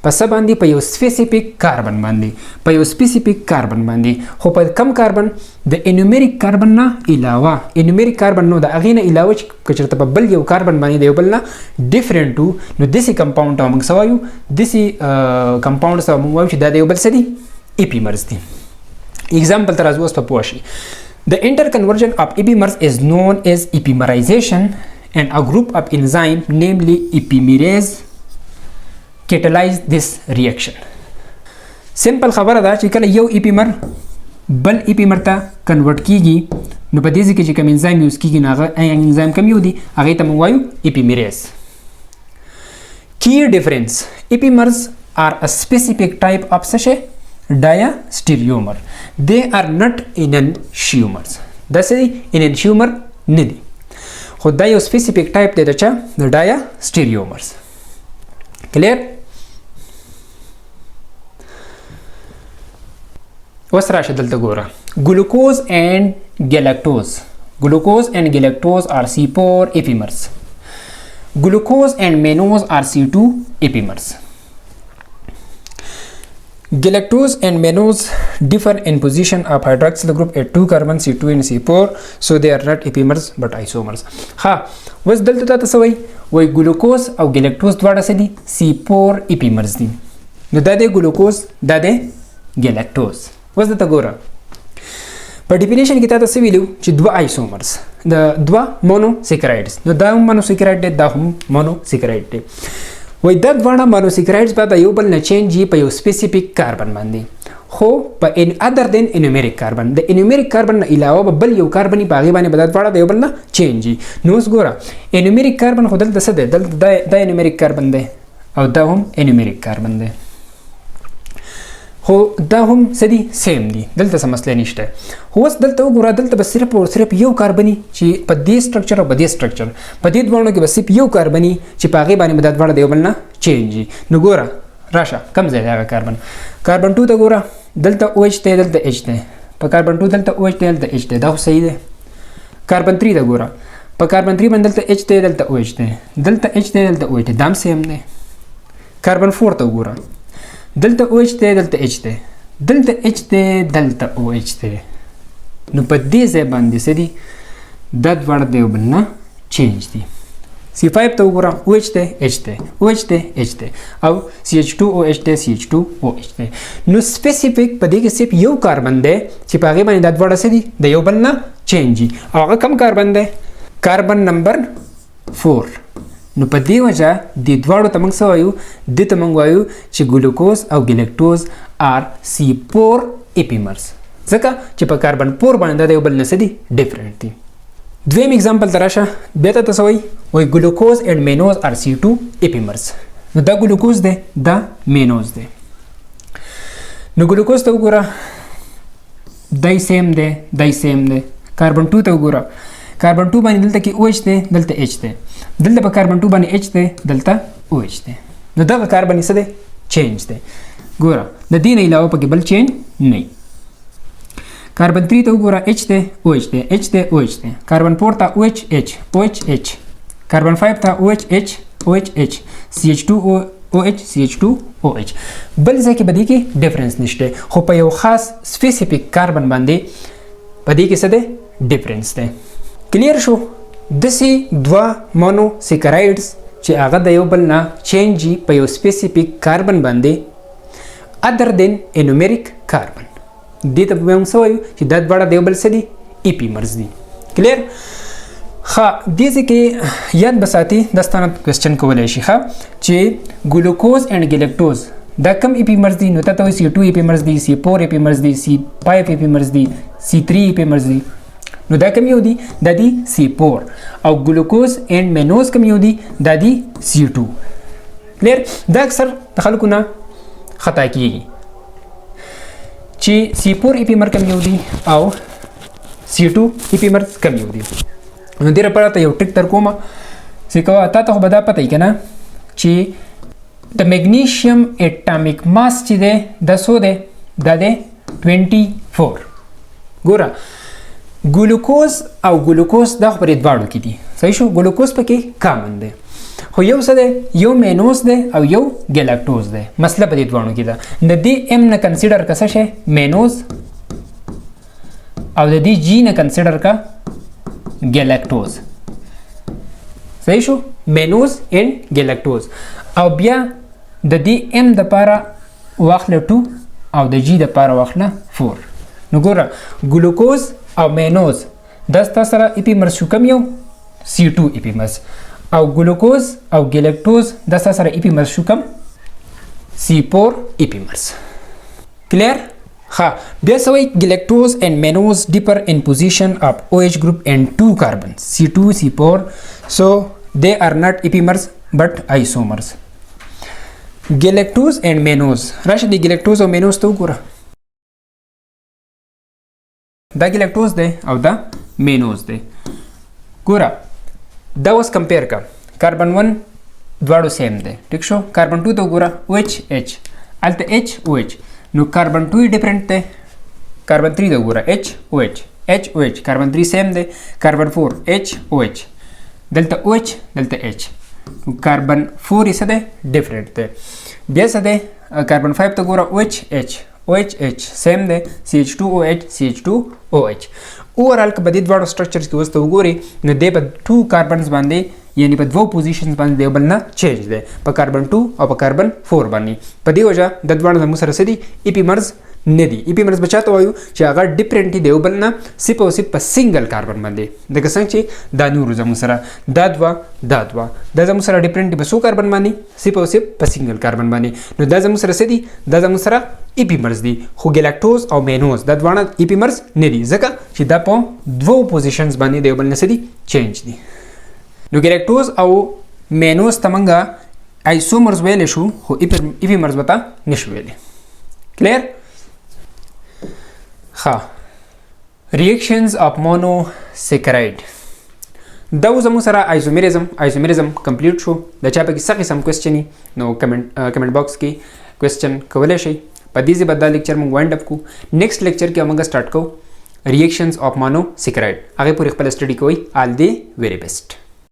په څه باندې په یو سپیسیفیک کاربن باندې خو په کم کاربن د انومریک کاربن نه علاوه انومریک کاربن نو د اغې نه علاوه چې کچرته په بل یو کاربن باندې د یو بل نه ډیفرنٹ نو دسی کمپاوند ته موږ سوایو دسی کمپاوند سره موږ وایو چې دا د یو بل څه دي ایپیمرز دي. اگزامپل تر اوس په پوه شي. The interconversion of epimers is known as epimerization and a group of enzyme namely epimerase catalyze this reaction. سمپل خبره ده چې کله یو ایپیمر بل ایپیمر ته کنورټ کیږي نو په دې ځکه چې کوم انزایم یوز کیږي نو هغه انزایم کوم یو دی هغه ته موږ وایو ایپیمیریز. Key difference: epimers are a specific type of such a diastereomer. They are not enantiomers. داسې enantiomer نه دي خو دا یو سپیسیفیک ټایپ دی د چا د diastereomers. کلیر؟ اوس راشه دلته ګوره. Glucose and galactose are C4 epimers. Glucose and mannose are C2 epimers. Galactose and mannose differ in position of hydroxyl group at 2 carbon C2 and C4, so they are not epimers but isomers. ها وس دلته تاسو وای glucose او galactose دواړه څه دي C4 epimers دي. نو دا دی glucose دا دی galactose. وس دلته ګوره په ډیفینیشن کې تاسو ویلو چې دوه آیسومرز د دوه مونوسیکرایډز نو دا هم مونوسیکرایډ دی دا هم مونوسیکرایډ دی. وای دا دواړه مونوسیکرایډز به یو بل نه چینجي په یو سپیسیفیک کاربن باندې خو په ان ادر دین انومریک کاربن د انومریک کاربن نه علاوه بل یو کاربن په هغه باندې به دواړه د یو بل نه چینجي. نو اوس ګوره انومریک کاربن خو دلته څه دی دلته دا انومریک کاربن دی او دا هم انومریک کاربن دی خو دا هم څه دي سیم دي دلته څه مسله نشته. خو اوس دلته وګوره دلته به صرف او صرف یو کاربني چې په دې سټرکچر او په دې سټرکچر په دې دوه کې به صرف یو کاربني چې په هغه باندې به دواړه د یو بل نه چینجي. نو ګوره راشه کم ځای دی هغه کاربن 2 ته ګوره دلته OH دی دلته H دی په کاربن 2 دلته OH دی دلته H دی دا خو صحیح دی. کاربن 3 ته ګوره په کاربن 3 باندې دلته H دی دلته OH دی دلته H دی دلته OH دی دا هم سیم دی. کاربن 4 ته ګوره دلته OH دی دلته H دی دلته H دی دلته OH دی. نو په دې ځای باندې څه دي دا دواړه د یو بل نه چینج دي. C5 ته وګوره OH دی H دی OH دی H دی او CH2OH دی CH2OH دی. نو سپیسیفیک په دې کې صرف یو کاربن دی چې په هغې باندې دا دواړه څه دي د یو بل نه چینجي او هغه کم کاربن دی کاربن نمبر 4. نو په دې وجه د دواړو ته موږ څه وایو دې ته موږ وایو چې ګلوکوز او ګلیکټوز آر C4 epimers ځکه چې په کاربن 4 باندې د یو بل نه څه دي ډیفرنٹ دي. دویم اگزامپل ته راشه بیا ته څه وایي ګلوکوز اینډ مینوز آر C2 epimers. نو دا ګلوکوز دی دا مینوز دی. نو ګلوکوز ته وګوره دای سیم دی کاربن 2 ته وګوره کاربن 2 باندې دلته کې OH دی دلته H دی دلته په کاربن 2 باندې H دی دلته OH دی. نو دغه کاربن څه دی چینج دی. ګوره د دې نه علاوه پکې بل چینج نه. کاربن 3 ته وګوره H دی OH دی H دی OH دی. کاربن 4 ته OH H OH H. کاربن 5 ته OH H OH H. CH2OH CH2OH. بل ځای کې به دې کې ډیفرنس نشته خو په یو خاص سپیسیفیک کاربن باندې په دې کې څه دی ډیفرنس دی. کلیر شو؟ داسې دوه مونوسیکرایډز چې هغه د یو بل نه چینجي په یو سپیسیفیک کاربن باندې ادر دین انومریک کاربن دې ته موږ څه وایو چې دا دواړه د یو بل څه دي ایپیمرز دي. کلیر؟ ښه دې ځای کې یاد به ساتي دا ستانه کوېسچن کولی شي ښه چې ګلوکوز اینډ ګلیکټوز دا کم ایپیمرز دي نو تا ته وایي C2 ایپیمرز دي C4 ایپیمرز دي C5 ایپیمرز دي C3 ایپیمرز دي نو دا کم یو دي دا دي C4 او ګلوکوز اینډ مینوز کم یو دي دا دي C2 کلیر دا اکثر د خلکو نه خطا کیږي چې C4 ایپیمر کم یو دي او C2 ایپیمر کم یو دي نو دې لپاره ته یو ټریک در کومه چې کوه تا ته خو به دا پته وي که نه چې د میګنیشیم اټامیک ماس چې دی دا څو دی دا دی 24 ګوره ګلوکوز او ګلوکوز دا خو پرې دواړو کې دي صحیح شو ګلوکوز پکې کامن دی خو یو څه دی یو مینوز دی او یو ګلیکټوز دی مسله په دې دواړو کې ده د دې ام نه کنسیډر که څه شی مینوز او د دې جی نه کنسیډر کا ګلیکټوز صحیح شو مینوز اینډ ګلیکټوز او بیا د دې ام د پاره واخله 2 او د جی د پاره واخله 4 نو ګوره ګلوکوز او مینوز دا ستا سره ایپیمرز شو کم یو C2 ایپیمرز او ګلوکوز او ګلیکټوز دا ستا سره ایپیمرز شو کم C4 ایپیمرز کلیر ها بیا سوی ګلیکټوز اینڈ مینوز differ in position of OH group and 2 carbons C2 C4 so they are not epimers but isomers ګلیکټوز اینڈ مینوز راشه دی ګلیکټوز او مینوز ته وګوره دا ګلیکټوز دی او دا مینوز دی ګوره دا اوس کمپیر کا کاربن 1 دواړو سیم دی ټیک شو کاربن 2 ته وګوره OH هلته HOH نو کاربن 2 ډیفرنٹ دی کاربن 3 ته وګوره HOH کاربن 3 سیم دی کاربن 4 HOH دلته OH دلته H کاربن 4 یې څه دی ډیفرنٹ دی بیا څه دی کاربن 5 ته وګوره OH سیم دی CH2OH CH2OH اوورال که په دې دواړو سټرکچرز کې اوس ته وګورې نو دی په 2 کاربنز باندې یعنی په 2 پوزیشنز باندې دی بل نه چینج دی په کاربن 2 او په کاربن 4 باندې په دې وجه د دواړو زموږ سره څه دي ایپیمرز نه دي ایپیمرز به چاته وایو چې هغه ډیفرنٹ دي یو بل نه صرف او صرف په سنګل کاربن باندې لکه څنګه چې دا نورو زموږ سره دا دوه دا زموږ سره ډیفرنٹ دي په څو کاربن باندې صرف او صرف په سنګل کاربن باندې نو دا زموږ سره څه دي دا زموږ سره ایپیمرز دي خو ګلیکټوز او مینوز دا دواړه ایپیمرز نه دي ځکه چې دا په 2 پوزیشنز باندې دی یو بل نه څه دي چینج دي نو ګلیکټوز او مینوز ته موږ آیسومرز ویلی شو خو ایپیمرز به ته نشو ویلی کلیر ها reactions of monosaccharide دا زموږ سره آیزومیرزم کمپلیټ شو د چا پکې څه قسم کوېسچن نو کمنټ باکس کې کوېسچن کولی شئ په دې ځای به دا لیکچر موږ وایند اپ کوو نیکسټ لیکچر کې موږ سټارټ کوو reactions of monosaccharide هغې پورې خپله سټډي کوئ all the very best